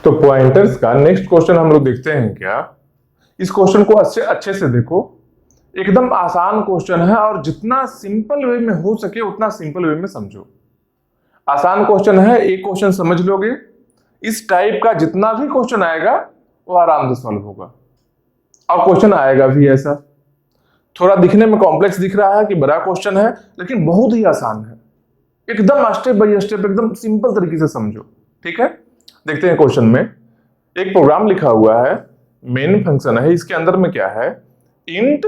तो पॉइंटर्स का next question हम लोग देखते हैं क्या। इस क्वेश्चन को अच्छे से देखो, एकदम आसान क्वेश्चन है और जितना सिंपल वे में हो सके उतना सिंपल वे में समझो। आसान क्वेश्चन है, एक क्वेश्चन समझ लोगे, इस टाइप का जितना भी क्वेश्चन आएगा वो आराम से सॉल्व होगा। और क्वेश्चन आएगा भी ऐसा, थोड़ा दिखने में कॉम्प्लेक्स दिख रहा है कि बड़ा क्वेश्चन है, लेकिन बहुत ही आसान है। एकदम स्टेप बाय स्टेप एकदम सिंपल तरीके से समझो। ठीक है, देखते हैं क्वेश्चन में। एक प्रोग्राम लिखा हुआ है, मेन फंक्शन है, इसके अंदर में क्या है, इंट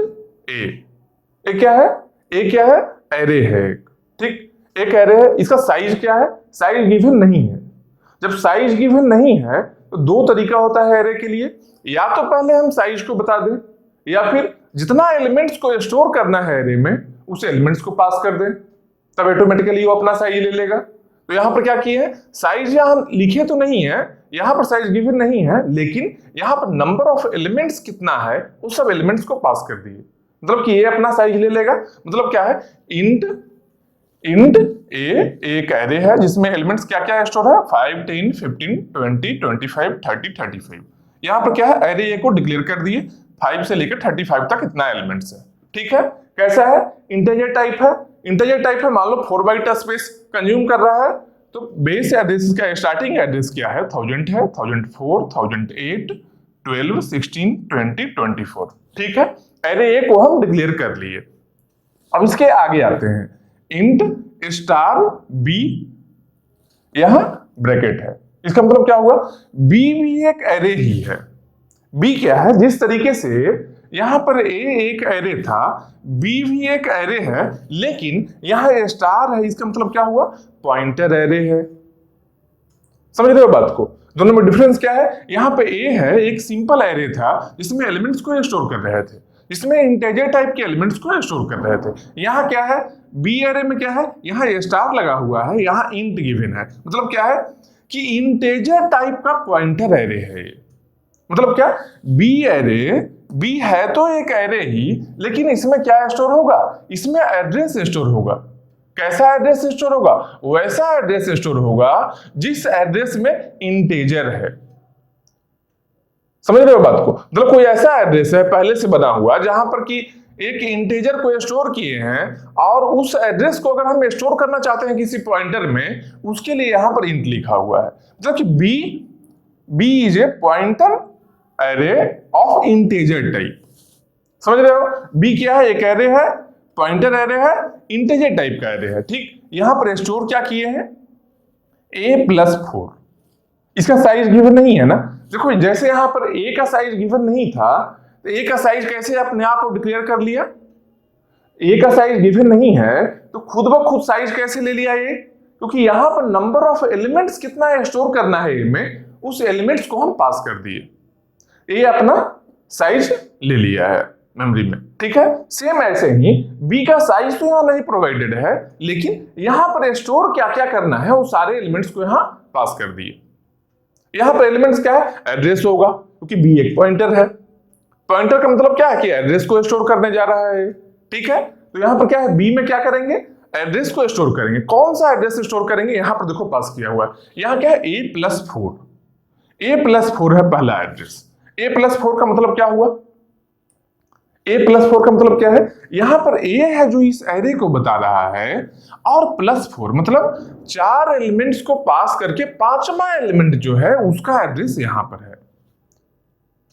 ए क्या है, ए क्या है, एरे है। ठीक, एक एरे है, इसका साइज क्या है, साइज गिवन नहीं है। जब साइज गिवन नहीं है तो दो तरीका होता है एरे के लिए, या तो पहले हम साइज को बता दें, या फिर जितना एलिमेंट्स को स्टोर करना है एरे में उस एलिमेंट्स को पास कर दें, तब ऑटोमेटिकली वो अपना साइज ले लेगा। तो यहां पर क्या किए हैं, साइज यहां लिखे तो नहीं है, यहां पर साइज गिवन नहीं है, लेकिन यहां पर नंबर ऑफ एलिमेंट्स कितना है उस सब एलिमेंट्स को पास कर दिए, मतलब कि ये अपना साइज ले लेगा। मतलब क्या है, इंट ए एक एरे है जिसमें एलिमेंट्स क्या क्या स्टोर है, 5 10 15 20 25 30 35। यहां पर क्या है, एरे ए को डिक्लेयर कर दिए, 5 से लेकर 35 तक इतना एलिमेंट्स है। ठीक है, कैसा है, इंटीजर टाइप है। इंटीजर टाइप है, मान लो 4 बाइट स्पेस कंज्यूम कर रहा है, तो बेस एड्रेस का स्टार्टिंग एड्रेस क्या है, 1000 है, 1004 1008 12 16 20 24। ठीक है, एरे ए को हम डिक्लेयर कर लिए। अब इसके आगे आते हैं, इंट स्टार बी, यहां ब्रैकेट है, इसका मतलब क्या हुआ, बी भी एक एरे ही है। बी क्या है, जिस तरीके से यहां पर ए एक एरे था, बी भी एक एरे है, लेकिन यहां स्टार है, इसका मतलब क्या हुआ, पॉइंटर एरे है। समझ रहे हो बात को, दोनों में डिफरेंस क्या है, यहां पे ए है, एक सिंपल एरे था जिसमें एलिमेंट्स को स्टोर कर रहे थे, इसमें इंटीजर टाइप के एलिमेंट्स को स्टोर कर रहे थे। यहां क्या है, बी एरे में क्या है, यहां स्टार लगा हुआ है, यहां इंट गिवन है। मतलब क्या है कि इंटीजर टाइप का पॉइंटर एरे है। मतलब क्या, बी एरे, बी है तो एक एरे ही, लेकिन इसमें क्या स्टोर होगा, इसमें एड्रेस स्टोर होगा। कैसा एड्रेस स्टोर होगा, वैसा एड्रेस स्टोर होगा जिस एड्रेस में इंटीजर है। समझ रहे हो बात को, मतलब कोई ऐसा एड्रेस है पहले से बना हुआ जहां पर कि एक इंटीजर को स्टोर किए हैं, और उस एड्रेस को अगर हम स्टोर करना चाहते हैं किसी पॉइंटर में, उसके लिए यहां पर इंट लिखा हुआ है। मतलब कि B is a pointer array of integer type. समझ रहे हो, बी क्या है, एक एरे है, पॉइंटर एरे है, इंटीजर टाइप का एरे है। ठीक, यहां पर स्टोर क्या किए हैं, a+4। इसका साइज गिवन नहीं है ना, देखो जैसे यहां पर a का साइज गिवन नहीं था, तो a का साइज कैसे अपने आप डिक्लेयर कर लिया, a का साइज गिवन नहीं है तो खुद ब खुद साइज कैसे ले लिया ये, क्योंकि यहां पर नंबर ऑफ एलिमेंट्स कितना स्टोर करना है a में, उस एलिमेंट्स को हम पास कर दिए, ए अपना साइज ले लिया है मेमोरी में। ठीक है, सेम ऐसे ही बी का साइज तो यहां नहीं प्रोवाइडेड है, लेकिन यहां पर स्टोर क्या क्या करना है वो सारे एलिमेंट्स को यहां पास कर दिए। यहां पर एलिमेंट्स क्या है, एड्रेस होगा, क्योंकि बी एक पॉइंटर है। पॉइंटर का मतलब क्या है कि एड्रेस को स्टोर करने जा रहा है। ठीक है, तो यहां पर क्या है, बी में क्या करेंगे, एड्रेस को स्टोर करेंगे। कौन सा एड्रेस स्टोर करेंगे, यहां पर देखो पास किया हुआ है, यहां क्या है, a+4, a+4 है पहला एड्रेस। a+4 का मतलब क्या हुआ, a+4 का मतलब क्या है, यहां पर a है जो इस एरे को बता रहा है, और +4 मतलब 4 एलिमेंट्स को पास करके 5वां एलिमेंट जो है उसका एड्रेस यहां पर है।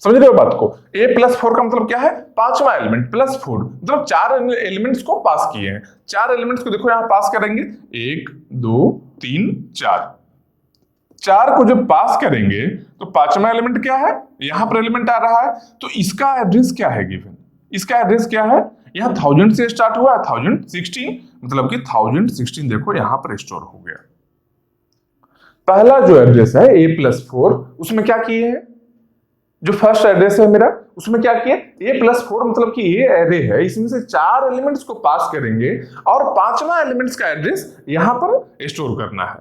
समझ रहे हो बात को, a+4 का मतलब क्या है, 5वां एलिमेंट, +4 मतलब 4 एलिमेंट्स को पास किए हैं। 4 एलिमेंट्स को देखो यहां पास करेंगे, 1 2 3 4, 4 को जब पास करेंगे तो 5वां एलिमेंट क्या है, यहां पर एलिमेंट आ रहा है, तो इसका एड्रेस क्या है गिवन, इसका एड्रेस क्या है, यहां 1000 से स्टार्ट हुआ है, 1016 मतलब कि 1016 देखो यहां पर स्टोर हो गया। पहला जो एड्रेस है a+4, उसमें क्या किए हैं, जो फर्स्ट एड्रेस है मेरा उसमें क्या किए, a+4 मतलब कि ये एरे है, इसमें से 4 एलिमेंट्स को पास करेंगे और 5वां एलिमेंट्स का एड्रेस यहां पर स्टोर करना है।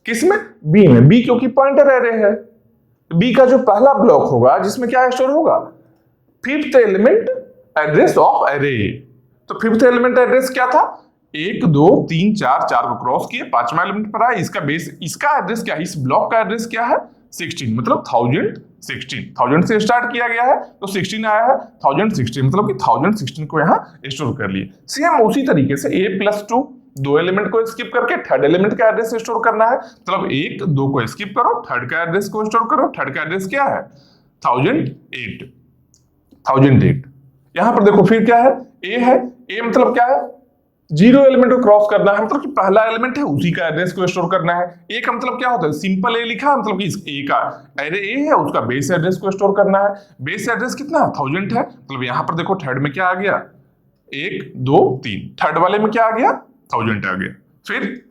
किसमें, बी में, बी क्योंकि पॉइंटर एरे है, बी का जो पहला ब्लॉक होगा जिसमें क्या स्टोर होगा, 5th element address of array. तो 5th एलिमेंट एड्रेस क्या था, 1 2 3 4 4 को क्रॉस किए, 5वां एलिमेंट पर आए, इसका बेस, इसका एड्रेस क्या है, इस ब्लॉक का एड्रेस क्या है, 16 मतलब 1016, 1000 से स्टार्ट किया गया है तो 16 आया है, 1016 मतलब कि 1016 को यहाँ स्टोर कर लिए। सेम उसी तरीके से a+2, दो एलिमेंट को स्किप करके थर्ड एलिमेंट का एड्रेस स्टोर करना है, मतलब 1 2 को स्किप करो, थर्ड का एड्रेस को स्टोर करो, थर्ड का एड्रेस क्या है 1008। यहां पर देखो फिर क्या है, a है, a मतलब क्या है, 0 एलिमेंट को क्रॉस करना है, मतलब कि पहला एलिमेंट है उसी का एड्रेस को स्टोर करना है। ए का मतलब क्या होता है, सिंपल ए लिखा, मतलब कि इस ए का अरे ए है उसका बेस एड्रेस को स्टोर करना है। बेस एड्रेस कितना है 1000 है, मतलब यहां पर देखो थर्ड में क्या आ गया 1 2 3, थर्ड वाले में क्या आ गया 1000 आ गया। फिर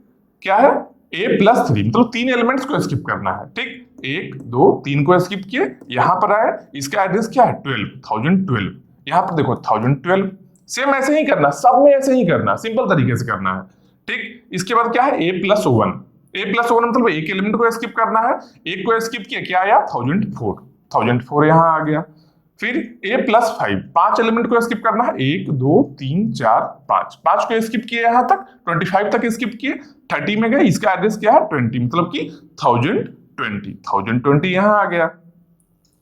क्या है a+3 मतलब 3 एलिमेंट्स को स्किप करना है, ठीक 1 2 3 को स्किप किए, यहां पर आए, इसका एड्रेस क्या है 1012, यहां पर देखो 1012। सेम ऐसे ही करना, सब में ऐसे ही करना, सिंपल तरीके से करना है, ठीक। इसके बाद क्या है a+1, a+1 मतलब एक एलिमेंट को स्किप करना है, एक को स्किप किया क्या आया 1004 यहां आ गया। फिर a+5, 5 एलिमेंट को स्किप करना है, 1 2 3 4 5, 5 को स्किप किए यहां तक, 25 तक स्किप किए, 30 में गए, इसका एड्रेस क्या है 20 मतलब कि 1020 यहां आ गया।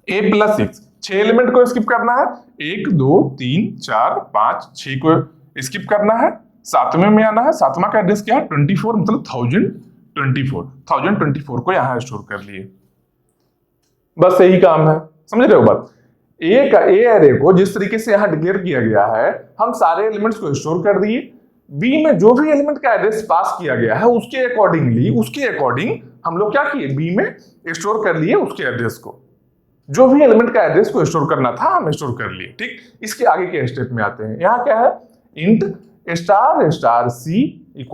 a+6, 6 एलिमेंट को स्किप करना है, 1 2 3 4 5 6 को स्किप करना है, 7वें में आना है, 7वां का एड्रेस क्या है 24 मतलब 1024 को यहां स्टोर कर लिए। बस यही काम है, समझ रहे हो बात। ए एरे को जिस तरीके से यहां डिक्लेयर किया गया है, हम सारे एलिमेंट्स को स्टोर कर दिए। बी में जो भी एलिमेंट का एड्रेस पास किया गया है उसके अकॉर्डिंग हम लोग क्या किए, बी में स्टोर कर लिए उसके एड्रेस को, जो भी एलिमेंट का एड्रेस को स्टोर करना था हम स्टोर कर लिए, ठीक। इसके आगे के स्टेप में आते हैं, यहां क्या है इंट ** c =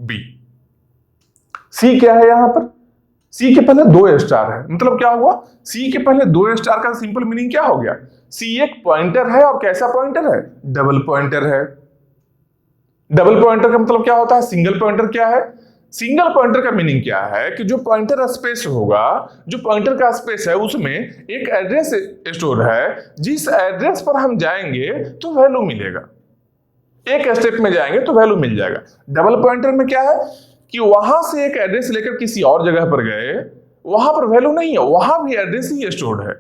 b। c क्या है यहां पर, c के पहले 2 स्टार है, मतलब क्या हुआ, c के पहले 2 स्टार का सिंपल मीनिंग क्या हो गया, c एक पॉइंटर है, और कैसा पॉइंटर है, डबल पॉइंटर है। डबल पॉइंटर का मतलब क्या होता है, सिंगल पॉइंटर क्या है, सिंगल पॉइंटर का मीनिंग क्या है कि जो पॉइंटर स्पेस होगा, जो पॉइंटर का स्पेस है उसमें एक एड्रेस स्टोर है, जिस एड्रेस पर हम जाएंगे तो वैल्यू मिलेगा, एक स्टेप में जाएंगे तो वैल्यू मिल जाएगा। डबल पॉइंटर में क्या है कि वहां से एक एड्रेस लेकर किसी और जगह पर गए, वहां पर वैल्यू नहीं है, वहां भी एड्रेस ही स्टोर्ड है,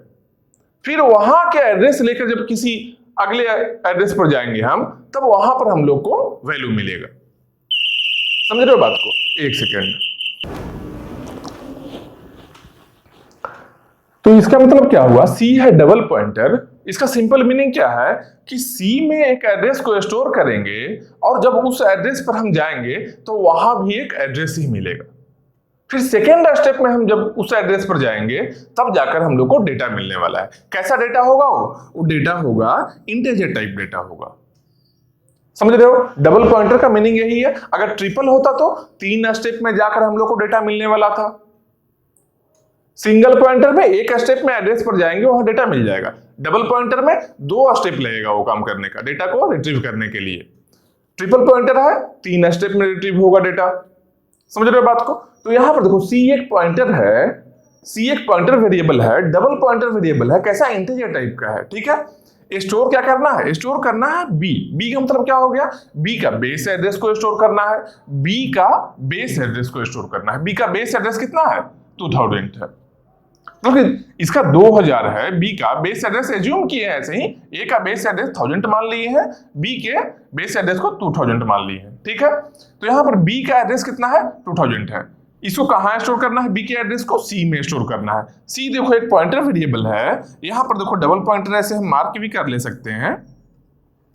फिर वहां के एड्रेस लेकर जब किसी अगले एड्रेस पर जाएंगे हम, तब वहां पर हम लोग को वैल्यू मिलेगा। समझ रहे हो बात को, एक सेकेंड। तो इसका मतलब क्या हुआ, C है डबल पॉइंटर, इसका सिंपल मीनिंग क्या है कि C में एक एड्रेस को स्टोर करेंगे और जब उस एड्रेस पर हम जाएंगे तो वहां भी एक एड्रेस ही मिलेगा। फिर सेकेंड स्टेप में हम जब उस एड्रेस पर जाएंगे तब जाकर हम लोग को डेटा मिलने वाला है। कैसा डेटा होगा, वो डेटा होगा इंटीजर टाइप डेटा होगा। समझ रहे हो, डबल पॉइंटर का मीनिंग यही है। अगर ट्रिपल होता तो 3 स्टेप में जाकर हम लोग को डेटा मिलने वाला था। सिंगल पॉइंटर में एक स्टेप में एड्रेस पर जाएंगे वहां डेटा मिल जाएगा। डबल पॉइंटर में 2 स्टेप लगेगा वो काम करने का, डेटा को रिट्रीव करने के लिए। ट्रिपल पॉइंटर है 3 स्टेप में रिट्रीव होगा डेटा। समझ रहे हो बात को। तो यहां पर देखो C एक पॉइंटर है, C एक पॉइंटर वेरिएबल है, डबल पॉइंटर वेरिएबल है, कैसा इंटीजर टाइप का है, ठीक है। स्टोर क्या करना है, स्टोर करना है बी का मतलब क्या हो गया, बी का बेस एड्रेस को स्टोर करना है, बी का बेस एड्रेस को स्टोर करना है। बी का बेस एड्रेस कितना है 2000 है, तो इसका 2000 है, बी का बेस एड्रेस एज्यूम किए हैं ऐसे ही, ए का बेस एड्रेस 1000 मान लिए हैं, बी के बेस एड्रेस को 2000 मान लिए हैं, ठीक है। तो यहां पर बी का एड्रेस कितना है 2000 है, इसको कहां स्टोर करना है, बी के एड्रेस को सी में स्टोर करना है। सी देखो एक पॉइंटर वेरिएबल है, यहां पर देखो डबल पॉइंटर ऐसे हम मार्क भी कर ले सकते हैं।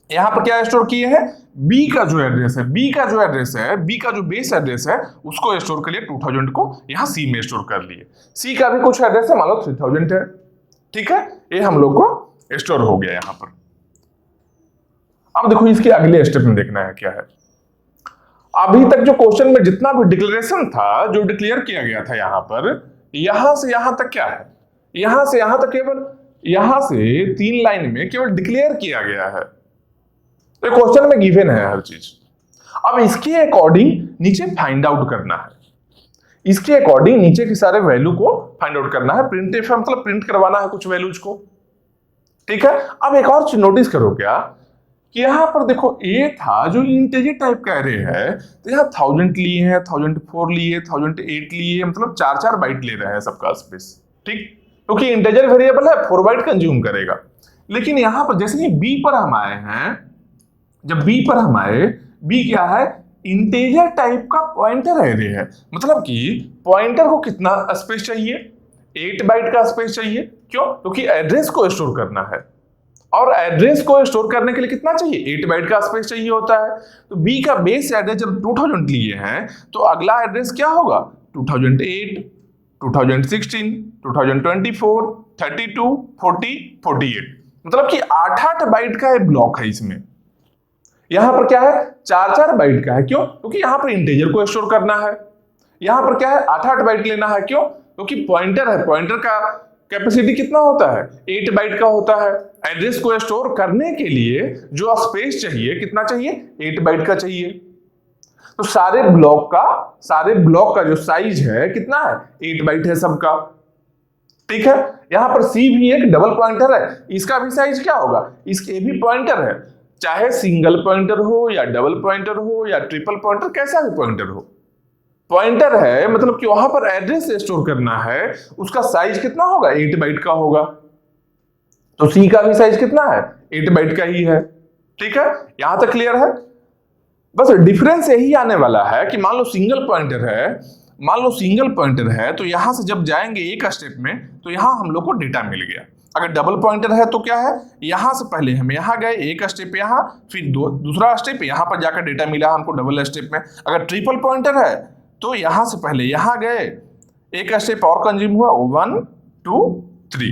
यहां पर क्या स्टोर किए हैं, बी का जो एड्रेस है, बी का जो बेस एड्रेस है उसको स्टोर कर लिए 2000 को यहां सी में स्टोर कर लिए। सी का भी कुछ एड्रेस है, मान लो 3000 है, ठीक है। ये हम लोग को स्टोर हो गया यहां पर। अब देखो इसके अगले स्टेप में देखना है क्या है। अभी तक जो क्वेश्चन में जितना भी डिक्लेरेशन था, जो डिक्लेयर किया गया था यहां पर, यहां से यहां तक क्या है, यहां से यहां तक केवल, यहां से 3 लाइन में केवल डिक्लेयर किया गया है। तो क्वेश्चन में गिवन है हर चीज। अब इसके अकॉर्डिंग नीचे फाइंड आउट करना है, इसके अकॉर्डिंग नीचे की सारे वैल्यू को फाइंड आउट करना है। प्रिंटफ मतलब प्रिंट करवाना है कुछ वैल्यूज को, ठीक है। अब एक और चीज नोटिस करो क्या कि यहां पर देखो ए था जो इंटीजर टाइप का एरे है, तो यहाँ 1000 लिए हैं, 1004 लिए, 1008 लिए, मतलब 4-4 बाइट ले रहे हैं सबका स्पेस, ठीक, क्योंकि इंटीजर वेरिएबल है 4 बाइट कंज्यूम करेगा। लेकिन यहां पर जैसे ही बी पर हम आए हैं, जब बी पर हम आए, बी क्या है, इंटीजर टाइप का पॉइंटर एरे है, मतलब कि पॉइंटर को कितना स्पेस चाहिए, 8 बाइट का स्पेस चाहिए। क्यों? क्योंकि एड्रेस को स्टोर करना है, और एड्रेस को स्टोर करने के लिए कितना चाहिए, 8 बाइट का स्पेस चाहिए होता है। तो बी का बेस एड्रेस जब 2000 लिए हैं, तो अगला एड्रेस क्या होगा, 2008, 2016, 2024, 32, 40, 48, मतलब कि 8-8 बाइट का एक ब्लॉक है इसमें। यहां पर क्या है, 4-4 बाइट का है। क्यों? क्योंकि यहां पर इंटीजर को स्टोर करना है। यहां पर क्या है, 8-8 बाइट लेना है। क्यों? क्योंकि पॉइंटर है, पॉइंटर का कैपेसिटी कितना होता है, 8 बाइट का होता है। एड्रेस को स्टोर करने के लिए जो स्पेस चाहिए कितना चाहिए, 8 बाइट का चाहिए। तो सारे ब्लॉक का जो साइज है कितना है, 8 बाइट है सबका, ठीक है। यहां पर सी भी एक डबल पॉइंटर है, इसका भी साइज क्या होगा, इसके भी पॉइंटर है, चाहे सिंगल पॉइंटर हो या डबल पॉइंटर हो या ट्रिपल पॉइंटर, कैसा भी पॉइंटर हो, पॉइंटर है, मतलब कि वहां पर एड्रेस स्टोर करना है, उसका साइज कितना होगा, 8 बाइट का होगा। तो सी का भी साइज कितना है, 8 बाइट का ही है, ठीक है। यहां तक क्लियर है। बस डिफरेंस यही आने वाला है कि मान लो सिंगल पॉइंटर है, तो यहां से जब जाएंगे एक स्टेप में, तो यहां हम लोग को डेटा मिल गया। अगर डबल पॉइंटर है तो क्या है, यहां से पहले हम यहां गए, एक स्टेप यहां, फिर दूसरा स्टेप यहां पर जाकर डेटा मिला हमको डबल स्टेप में। अगर ट्रिपल पॉइंटर है तो यहां से पहले यहां गए, एक स्टेप और कंज्यूम हुआ, 1 2 3,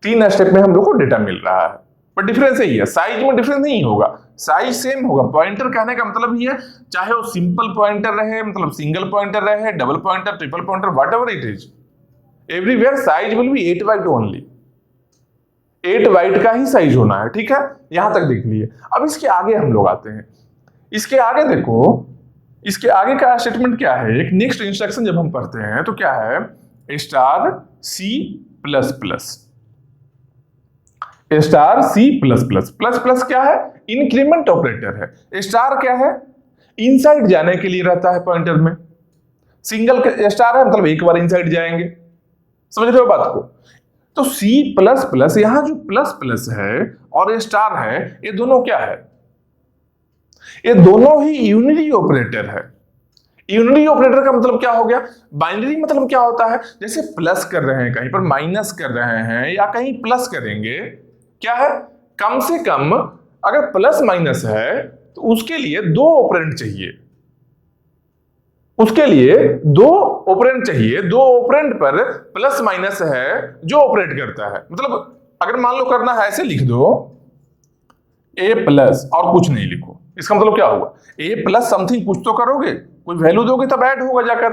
3 स्टेप में हम लोग को डेटा मिल रहा है। पर डिफरेंस यही है, साइज में डिफरेंस नहीं होगा, साइज सेम होगा। पॉइंटर कहने का मतलब ये है, चाहे वो सिंपल पॉइंटर रहे, मतलब सिंगल पॉइंटर रहे, double pointer, triple pointer, whatever it is, everywhere size will be 8 byte only, 8 byte का ही साइज होना है, ठीक है। यहां तक देख लिए। अब इसके आगे हम लोग आते हैं। इसके आगे देखो, इसके आगे का स्टेटमेंट क्या है, एक नेक्स्ट इंस्ट्रक्शन जब हम पढ़ते हैं तो क्या है, star C plus plus, star C plus plus, plus plus क्या है, इंक्रीमेंट ऑपरेटर है। स्टार क्या है, इनसाइड जाने के लिए रहता है पॉइंटर में, सिंगल स्टार है मतलब एक बार इनसाइड जाएंगे, समझ रहे हो बात को। तो सी प्लस प्लस, यहां जो प्लस प्लस है और स्टार है, ये दोनों क्या है, ये दोनों ही यूनिरी ऑपरेटर है। यूनिरी ऑपरेटर का मतलब क्या हो गया, बाइनरी मतलब क्या होता है, जैसे प्लस कर रहे हैं कहीं पर, माइनस कर रहे हैं या कहीं प्लस करेंगे, क्या है, कम से कम अगर प्लस माइनस है तो उसके लिए 2 ऑपरेंड चाहिए, उसके लिए 2 ऑपरेंड चाहिए। 2 ऑपरेंड पर प्लस माइनस है जो ऑपरेट करता है। मतलब अगर मान लो करना है, ऐसे लिख दो ए प्लस और कुछ नहीं लिखो, इसका मतलब क्या होगा, ए प्लस समथिंग कुछ तो करोगे, कोई वैल्यू दोगे तब ऐड होगा जाकर।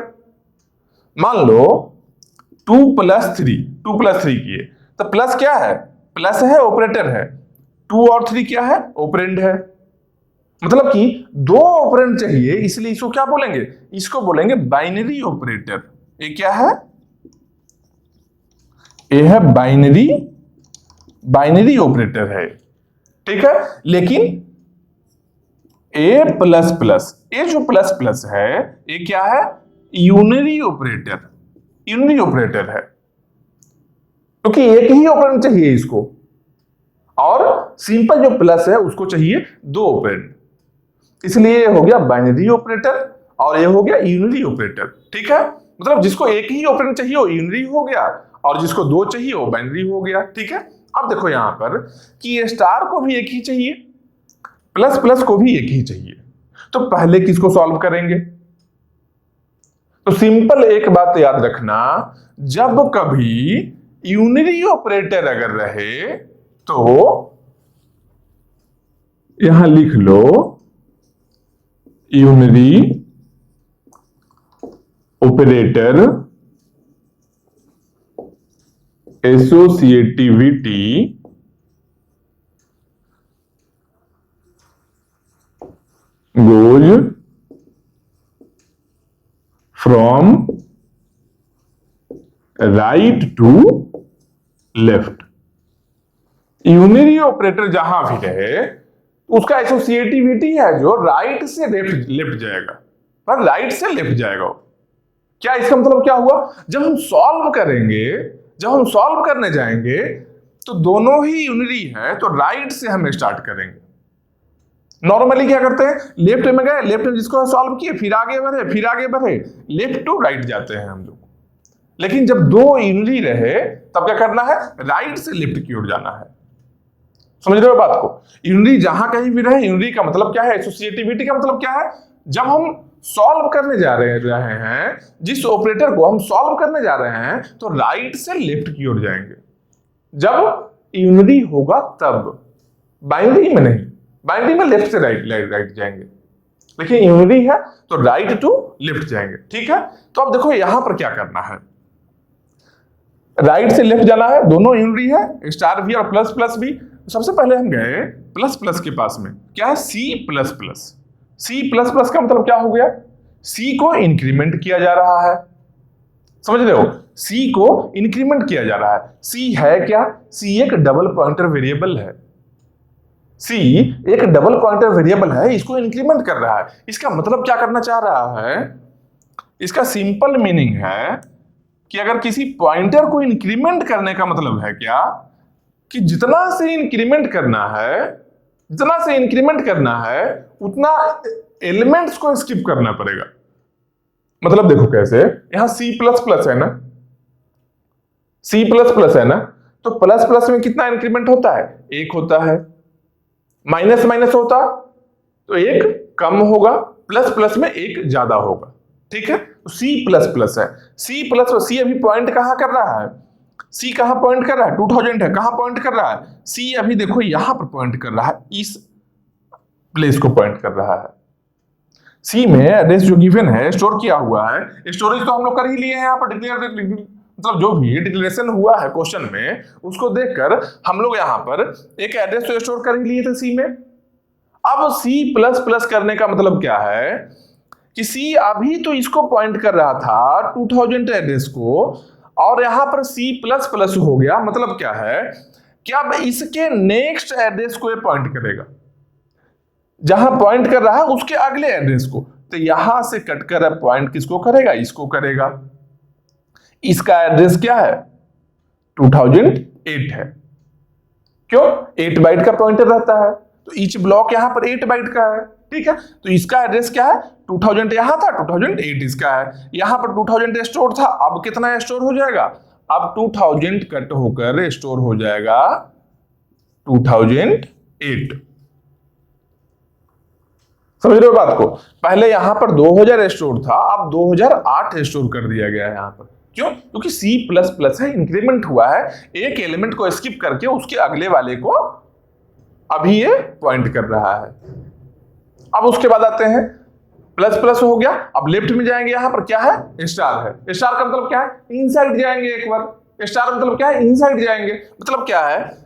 मान लो 2 + 3, 2 + 3 किए, तो प्लस क्या है, प्लस है, ऑपरेटर है, 2 और 3 क्या है, ऑपरेंड है। मतलब कि 2 ऑपरेंड चाहिए, इसलिए इसको क्या बोलेंगे, इसको बोलेंगे बाइनरी ऑपरेटर। ये क्या है, ये है बाइनरी ऑपरेटर है, ठीक है। लेकिन ए प्लस प्लस, ये जो प्लस प्लस है ये क्या है, यूनिरी ऑपरेटर, यूनिरी ऑपरेटर है, क्योंकि एक ही ऑपरेंड चाहिए इसको, और सिंपल जो प्लस है उसको चाहिए 2 ऑपरेंड, इसलिए ये हो गया बाइनरी ऑपरेटर और ये हो गया यूनिरी ऑपरेटर, ठीक है। मतलब जिसको एक ही ऑपरेंड चाहिए वो यूनिरी हो गया, और जिसको 2 चाहिए वो बाइनरी हो गया, ठीक है। अब देखो यहां पर कि ये स्टार को भी एक ही चाहिए, प्लस प्लस को भी एक ही चाहिए, तो पहले किसको सॉल्व करेंगे। तो सिंपल एक बात याद रखना, जब कभी यूनिरी ऑपरेटर अगर रहे तो यहां लिख लो unary operator associativity goes from right to left। Unary operator जहां भी रहे उसका एसोसिएटिविटी है जो राइट से लेफ्ट लेफ्ट जाएगा, पर राइट से लेफ्ट जाएगा। क्या इसका मतलब क्या हुआ? जब हम सॉल्व करेंगे, जब हम सॉल्व करने जाएंगे तो दोनों ही यूनिरी है, तो राइट से हम स्टार्ट करेंगे। नॉर्मली क्या करते हैं, लेफ्ट में गए, लेफ्ट में जिसको सॉल्व किए, फिर आगे बढ़े, फिर आगे बढ़े, लेफ्ट टू राइट जाते हैं हम लोग। लेकिन जब दो यूनिरी रहे तब क्या करना है, राइट से लेफ्ट की ओर जाना है। समझ रहे हो बात को? यूनिरी जहां कहीं भी रहे, यूनिरी का मतलब क्या है, एसोसिएटिविटी का मतलब क्या है, जब हम सॉल्व करने जा रहे हैं, जिस ऑपरेटर को हम सॉल्व करने जा रहे हैं, तो राइट से लेफ्ट की ओर जाएंगे। जब यूनिरी होगा तब, बाइनरी में नहीं। बाइनरी में लेफ्ट से राइट जाएंगे, लेकिन यूनिरी है तो राइट टू लेफ्ट जाएंगे। ठीक है, तो अब देखो यहां पर क्या करना है, राइट से लेफ्ट जाना है, दोनों यूनिरी है, स्टार भी और प्लस प्लस भी। सबसे पहले हम गए प्लस प्लस के पास में, क्या है, C plus plus. C plus plus का मतलब क्या हो गया, सी को इंक्रीमेंट किया जा रहा है। समझ रहे हो, सी को इंक्रीमेंट किया जा रहा है। सी है क्या, सी एक डबल पॉइंटर वेरिएबल है। सी एक डबल पॉइंटर वेरिएबल है, इसको इंक्रीमेंट कर रहा है। इसका मतलब क्या करना चाह रहा है, इसका सिंपल मीनिंग है कि अगर किसी पॉइंटर को इंक्रीमेंट करने का मतलब है क्या, कि जितना से इंक्रीमेंट करना है, जितना से इंक्रीमेंट करना है उतना एलिमेंट्स को स्किप करना पड़ेगा। मतलब देखो कैसे, यहां सी प्लस प्लस है ना, सी प्लस प्लस है ना, तो प्लस प्लस में कितना इंक्रीमेंट होता है, एक होता है। माइनस माइनस होता तो एक कम होगा, प्लस प्लस में एक ज्यादा होगा। ठीक है, तो सी प्लस प्लस है, सी प्लस, सी अभी पॉइंट कहां कर रहा है, सी कहां पॉइंट कर रहा है, 2000 है, कहां पॉइंट कर रहा है, सी अभी देखो यहां पर पॉइंट कर रहा है, इस प्लेस को पॉइंट कर रहा है। सी में एड्रेस जो गिवन है, स्टोर किया हुआ है, स्टोरेज तो हम लोग कर ही लिए हैं यहाँ पर, मतलब जो भी डिक्लेरेशन हुआ है क्वेश्चन में, उसको देखकर हम लोग यहाँ पर एक एड्रेस तो स्टोर कर ही लिए थे सी में। अब सी प्लस प्लस करने का मतलब क्या है, कि सी अभी तो इसको पॉइंट कर रहा था 2000 एड्रेस को, और यहां पर सी प्लस प्लस हो गया। मतलब क्या है कि अब इसके नेक्स्ट एड्रेस को ये पॉइंट करेगा, जहां पॉइंट कर रहा है उसके अगले एड्रेस को। तो यहां से कटकर अब पॉइंट किसको करेगा, इसको करेगा। इसका एड्रेस क्या है, 2008 है। क्यों, 8 बाइट का पॉइंटर रहता है, तो ईच ब्लॉक यहां पर 8 बाइट का है। ठीक है, तो इसका एड्रेस क्या है, 2000 यहां था, 2008 इसका है। यहां पर 2000 स्टोर था, अब कितना स्टोर हो जाएगा, अब 2000 कट होकर स्टोर हो जाएगा 2008। समझ रहे हो बात को? पहले यहां पर 2000 स्टोर था, अब 2008 स्टोर कर दिया गया है यहां पर। क्यों, क्योंकि सी प्लस प्लस है, इंक्रीमेंट हुआ है, एक एलिमेंट को स्किप करके उसके अगले वाले को अभी ये पॉइंट कर रहा है। अब उसके बाद आते हैं, प्लस प्लस हो गया, अब लेफ्ट में जाएंगे, यहां पर क्या है, स्टार है। स्टार का मतलब क्या है, इनसाइड जाएंगे एक बार। स्टार मतलब क्या है, इनसाइड जाएंगे। मतलब क्या है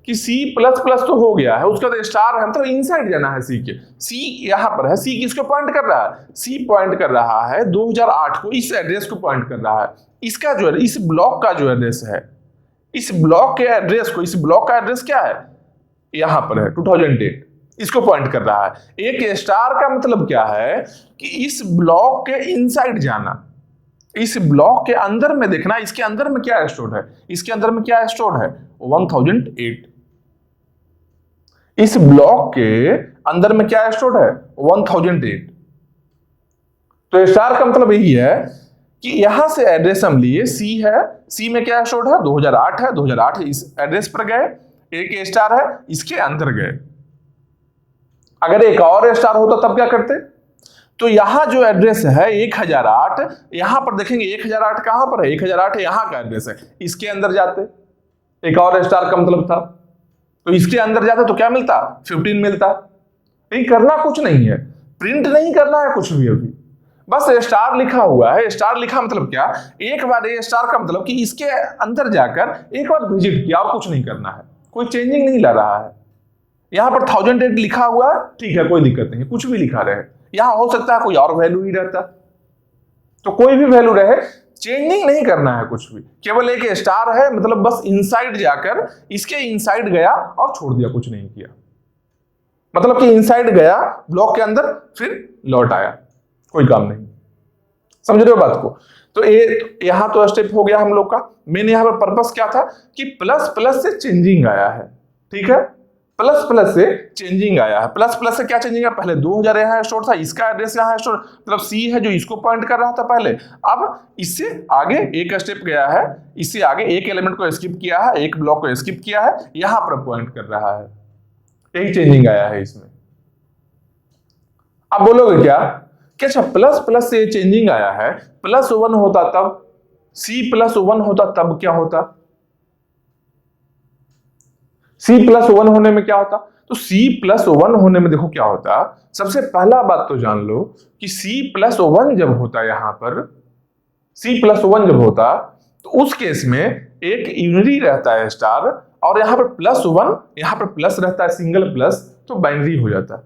कि सी प्लस प्लस तो हो गया है, उसका तो स्टार है, मतलब इनसाइड जाना है सी के। सी यहां पर है, सी किसको पॉइंट कर रहा है, सी पॉइंट कर रहा है 2008 को, इस एड्रेस को पॉइंट कर रहा है। इसका जो है, इस ब्लॉक का जो एड्रेस है, इस ब्लॉक के एड्रेस को, इस ब्लॉक का एड्रेस क्या है, यहां पर है 2008, इसको पॉइंट कर रहा है। एक स्टार का मतलब क्या है कि इस ब्लॉक के इनसाइड जाना, इस ब्लॉक के अंदर में देखना, इसके अंदर में क्या स्टोर है, इसके अंदर में क्या स्टोर है, 1008। इस ब्लॉक के अंदर में क्या स्टोर है, 1008। तो स्टार का मतलब यही है कि यहां से एड्रेस हम लिए, सी है, सी में क्या स्टोर है, 2008 है, 2008 इस एड्रेस पर गए, एक स्टार है, इसके अंदर गए। अगर एक और स्टार होता तब क्या करते, तो यहां जो एड्रेस है 1008, यहां पर देखेंगे 1008 कहां पर है, 1008 यहां का एड्रेस है, इसके अंदर जाते, एक और स्टार का मतलब था, तो इसके अंदर जाते तो क्या मिलता, 15 मिलता। ये करना कुछ नहीं है, प्रिंट नहीं करना है कुछ भी, अभी बस स्टार लिखा हुआ है। स्टार लिखा मतलब क्या, एक बार ये स्टार का मतलब कि इसके अंदर जाकर एक बार विजिट किया, और कुछ नहीं करना है, कोई चेंजिंग नहीं ला रहा है। यहां पर 1008 लिखा हुआ है, ठीक है, कोई दिक्कत नहीं, कुछ भी लिखा रहे, यहां हो सकता है कोई और वैल्यू ही रहता, तो कोई भी वैल्यू रहे, चेंजिंग नहीं करना है कुछ भी, केवल एक स्टार है, मतलब बस इनसाइड जाकर इसके इनसाइड गया और छोड़ दिया, कुछ नहीं किया। मतलब कि इनसाइड गया ब्लॉक के अंदर, फिर लौट आया, कोई काम नहीं। समझ रहे हो बात को? तो ये यहां तो स्टेप हो गया हम लोग का। मेन यहां पर पर्पस क्या था कि प्लस प्लस से चेंजिंग आया है, ठीक है, प्लस प्लस से चेंजिंग आया है। प्लस प्लस से क्या चेंजिंग है, पहले 2000 यहां स्टोर था, इसका एड्रेस यहां स्टोर, मतलब सी है जो इसको पॉइंट कर रहा था पहले, अब इससे आगे एक स्टेप गया है, इससे आगे एक एलिमेंट को स्किप किया है, एक ब्लॉक को स्किप किया है, यहां पर पॉइंट कर रहा है, यही चेंजिंग आया है इसमें। अब बोलोगे क्या कि अच्छा प्लस प्लस से चेंजिंग आया है, प्लस 1 होता तब, सी प्लस 1 होता तब क्या होता, सी प्लस 1 होने में क्या होता? तो सी प्लस 1 होने में देखो क्या होता, सबसे पहला बात तो जान लो कि सी प्लस 1 जब होता, यहां पर सी प्लस 1 जब होता तो उस केस में एक यूनिटी रहता है स्टार, और यहां पर प्लस 1, यहां पर प्लस रहता है सिंगल प्लस, तो बाइनरी हो जाता।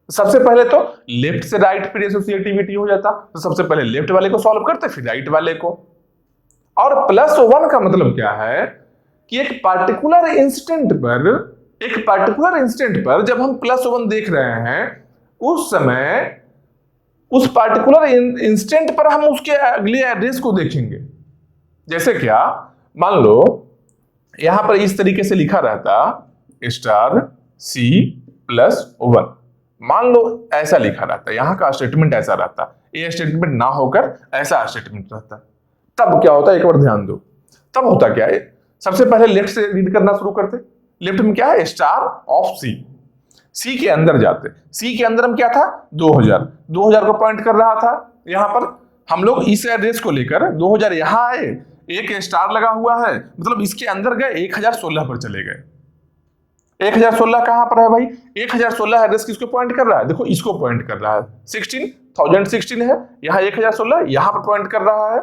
सबसे पहले तो लेफ्ट से राइट फिर एसोसिएटिविटी हो जाता, तो सबसे पहले लेफ्ट वाले को सॉल्व करते फिर राइट वाले को। और प्लस 1 का मतलब क्या है कि एक पार्टिकुलर इंस्टेंट पर जब हम प्लस 1 देख रहे हैं, उस समय उस पार्टिकुलर इंस्टेंट पर हम उसके अगले एड्रेस को देखेंगे। जैसे क्या, मान लो यहां पर इस तरीके से लिखा रहता स्टार सी प्लस 1, मान लो ऐसा लिखा रहता, यहां का स्टेटमेंट ऐसा रहता, ये स्टेटमेंट ना होकर ऐसा स्टेटमेंट रहता, तब क्या होता, एक बार ध्यान दो, तब होता क्या है, सबसे पहले लेफ्ट से रीड करना शुरू करते। लेफ्ट में क्या है, स्टार ऑफ सी, सी के अंदर जाते, सी के अंदर हम क्या था, 2000 को पॉइंट कर रहा था, यहां पर हम लोग इस एड्रेस को लेकर 2000 यहां आए, एक स्टार लगा हुआ है, मतलब इसके अंदर गए 1016 पर चले गए। 1016 कहां पर है भाई, 1016 एड्रेस किसको पॉइंट कर रहा है, देखो इसको पॉइंट कर रहा है, 16,016 है, यहां 1016 यहां पर पॉइंट कर रहा है,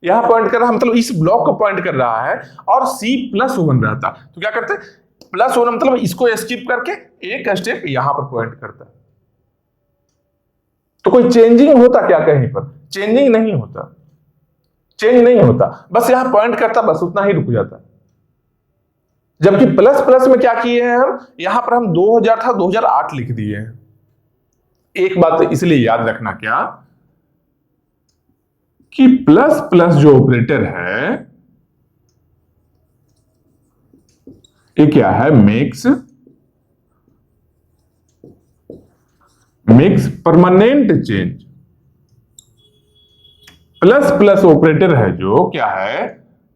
यहां पॉइंट कर रहा है, मतलब इस ब्लॉक को पॉइंट कर रहा है, और सी प्लस 1 रहता तो क्या करते, प्लस 1 मतलब इसको स्किप करके एक स्टेप यहां पर पॉइंट करता। तो कोई चेंजिंग होता क्या कहीं पर, चेंजिंग नहीं होता, चेंज नहीं होता, बस यहां पॉइंट करता, बस उतना ही रुक जाता। जबकि प्लस प्लस में क्या किए हैं हम, यहां पर हम 2000 था 2008 लिख दिए हैं। एक बात इसलिए याद रखना क्या कि प्लस प्लस जो ऑपरेटर है ये क्या है, makes permanent change. Plus plus operator है जो क्या है,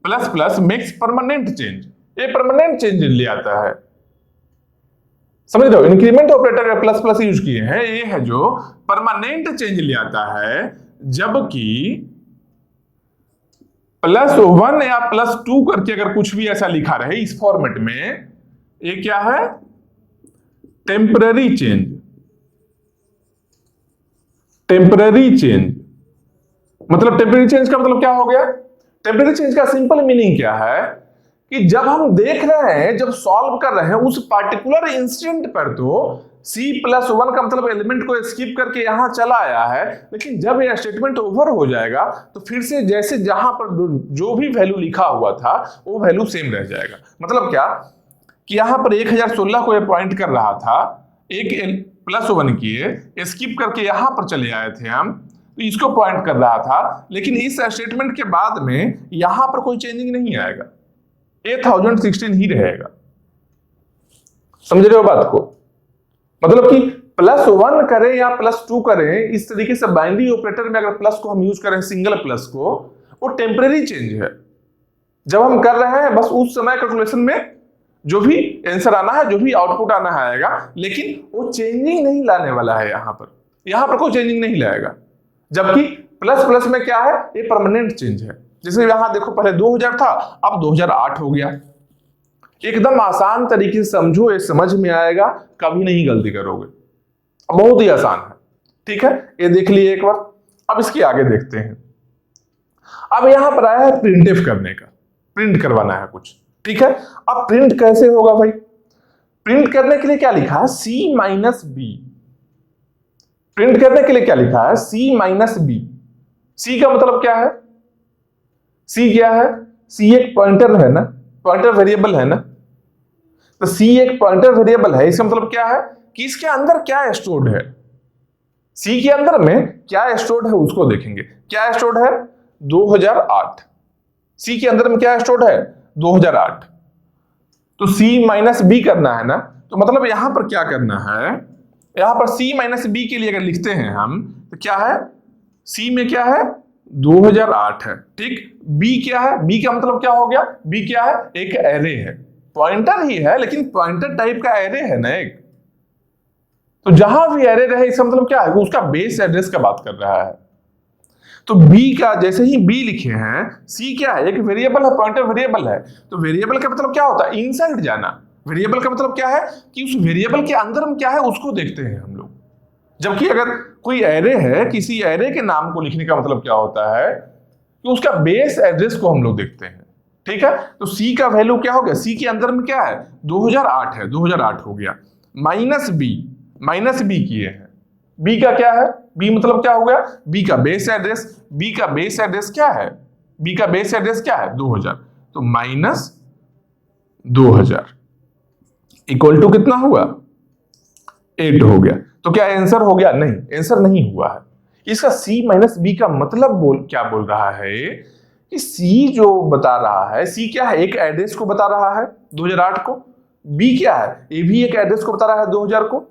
plus plus makes permanent change, ये परमानेंट चेंज ले आता है। समझ रहे हो, इंक्रीमेंट ऑपरेटर का प्लस प्लस यूज किए हैं, ये है जो परमानेंट चेंज ले आता है, जबकि प्लस 1 या प्लस 2 करके अगर कुछ भी ऐसा लिखा रहे इस फॉर्मेट में, ये क्या है, टेम्पररी चेंज। टेम्पररी चेंज मतलब, टेम्पररी चेंज का मतलब क्या हो गया, टेम्पररी चेंज का सिंपल मीनिंग क्या है कि जब हम देख रहे हैं, जब सॉल्व कर रहे हैं उस पार्टिकुलर इंस्टेंट पर, तो सी प्लस 1 का मतलब एलिमेंट को स्किप करके यहां चला आया है, लेकिन जब यह स्टेटमेंट ओवर हो जाएगा तो फिर से जैसे जहां पर जो भी वैल्यू लिखा हुआ था वो वैल्यू सेम रह जाएगा। मतलब क्या कि यहां पर 1016 को ये पॉइंट कर रहा था, एक प्लस 1 किए, स्किप करके यहां पर चले आए थे हम, तो इसको पॉइंट कर रहा था, लेकिन इस स्टेटमेंट के बाद में यहां पर कोई चेंजिंग नहीं आएगा, 1016 ही रहेगा। समझ रहे हो बात को, मतलब कि प्लस 1 करें या प्लस 2 करें, इस तरीके से बाइनरी ऑपरेटर में अगर प्लस को हम यूज करें, सिंगल प्लस को, वो टेम्परेरी चेंज है। जब हम कर रहे हैं बस उस समय कैलकुलेशन में जो भी आंसर आना है, जो भी आउटपुट आना है आएगा, लेकिन वो चेंजिंग नहीं लाने वाला है, यहां पर कोई चेंजिंग नहीं लाएगा। जबकि प्लस प्लस में क्या है, ये परमानेंट चेंज है। जैसे यहां देखो पहले 2000 था, अब 2008 हो गया। एकदम आसान तरीके से समझो, ये समझ में आएगा, कभी नहीं गलती करोगे, बहुत ही आसान है। ठीक है, ये देख लिए एक बार। अब इसके आगे देखते हैं। अब यहां पर आया है प्रिंटफ करने का, प्रिंट करवाना है कुछ। ठीक है, अब प्रिंट कैसे होगा भाई, प्रिंट करने के लिए क्या लिखा है, सी माइनस बी। प्रिंट करने के लिए क्या लिखा है, सी माइनस बी। सी का मतलब क्या है, सी क्या है, सी एक पॉइंटर है ना, पॉइंटर वेरिएबल है ना, तो सी एक पॉइंटर वेरिएबल है। इसका मतलब क्या है कि इसके अंदर क्या स्टोर्ड है। सी के अंदर में क्या स्टोर्ड है उसको देखेंगे। क्या स्टोर्ड है? 2008। सी के अंदर में क्या स्टोर्ड है? 2008। तो सी माइनस बी करना है ना, तो मतलब यहां पर क्या करना है, यहां पर सी माइनस बी के लिए अगर लिखते हैं हम तो क्या है, सी में क्या है 2008 है, ठीक। बी क्या है, बी का मतलब क्या हो गया, बी क्या है, एक एरे है, पॉइंटर ही है लेकिन पॉइंटर टाइप का एरे है ना एक। तो जहां भी एरे रहे इसका मतलब क्या है, वो उसका बेस एड्रेस का बात कर रहा है। तो बी का जैसे ही बी लिखे हैं, सी क्या है, एक वेरिएबल है, पॉइंटर वेरिएबल है। तो वेरिएबल का मतलब क्या होता है, इनसाइड जाना। वेरिएबल का मतलब क्या है कि उस वेरिएबल के अंदर में क्या है उसको देखते हैं हम लोग। जबकि अगर कोई एरे है, किसी एरे के नाम को लिखने का मतलब क्या होता है कि उसका बेस एड्रेस को हम लोग देखते हैं, ठीक है। तो सी का वैल्यू क्या हो गया, सी के अंदर में क्या है 2008 है, 2008 हो गया। माइनस बी किए हैं, बी का क्या है, बी मतलब क्या हो गया, बी का बेस एड्रेस। बी का बेस एड्रेस क्या है, बी का बेस एड्रेस क्या है 2000। तो माइनस 2000 इक्वल टू कितना हुआ 8 हो गया। तो क्या आंसर हो गया, नहीं आंसर नहीं हुआ है। इसका सी माइनस बी का मतलब क्या बोल रहा है कि सी जो बता रहा है, सी क्या है, एक एड्रेस को बता रहा है 2008 को। बी क्या है, ये भी एक एड्रेस को बता रहा है 2000 को।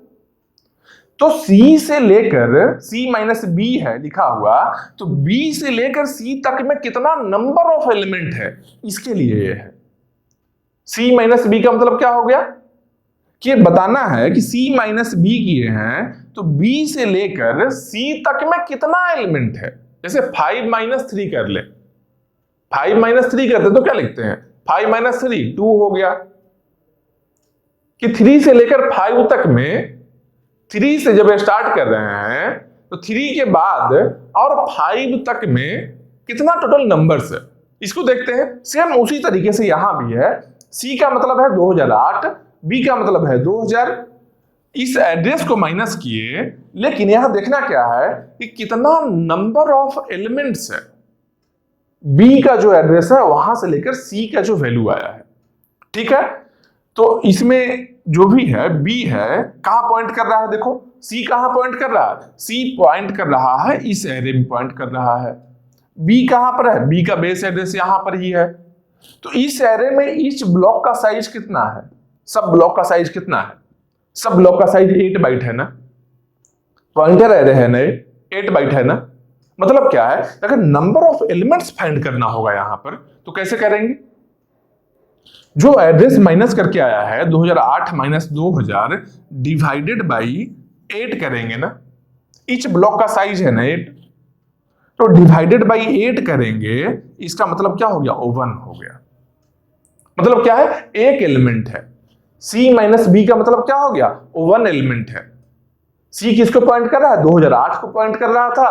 तो सी से लेकर सी माइनस बी है लिखा हुआ, तो बी से लेकर सी तक में कितना नंबर ऑफ एलिमेंट है इसके लिए ये है। सी माइनस बी का मतलब क्या हो गया कि बताना है कि सी माइनस बी किए हैं तो बी से लेकर सी तक में कितना एलिमेंट है। जैसे 5 माइनस 3 कर ले, 5 माइनस 3 करते तो क्या लिखते हैं, 5 माइनस 3 2 हो गया। कि 3 से लेकर 5 तक में, 3 से जब स्टार्ट कर रहे हैं तो 3 के बाद और 5 तक में कितना टोटल नंबर्स है इसको देखते हैं। सेम उसी तरीके से यहां भी है, सी का मतलब है 2008, बी का मतलब है 2000। इस एड्रेस को माइनस किए, लेकिन यहां देखना क्या है कि कितना नंबर ऑफ एलिमेंट्स है। बी का जो एड्रेस है वहां से लेकर सी का जो वैल्यू आया है, ठीक है। तो इसमें जो भी है बी है, कहां पॉइंट कर रहा है, देखो सी कहां पॉइंट कर रहा है, सी पॉइंट कर रहा है इस एरे में पॉइंट कर रहा है। बी कहां पर है, बी का बेस एड्रेस यहां पर ही है। तो इस एरे में ईच ब्लॉक का साइज कितना है, सब ब्लॉक का साइज कितना है, सब ब्लॉक का साइज 8 बाइट है ना, पॉइंटर एरे है ना, 8 बाइट है ना। मतलब क्या है, अगर नंबर ऑफ एलिमेंट्स फाइंड करना होगा यहां पर तो कैसे करेंगे, जो एड्रेस माइनस करके आया है 2008 माइनस 2000 डिवाइडेड बाई 8 करेंगे ना, ईच ब्लॉक का साइज है ना 8, तो डिवाइडेड बाई 8 करेंगे, इसका मतलब क्या हो गया, 1 हो गया। मतलब क्या है, एक एलिमेंट है। सी माइनस बी का मतलब क्या हो गया, 1 एलिमेंट है। सी किसको पॉइंट कर रहा है, 2008 को पॉइंट कर रहा था,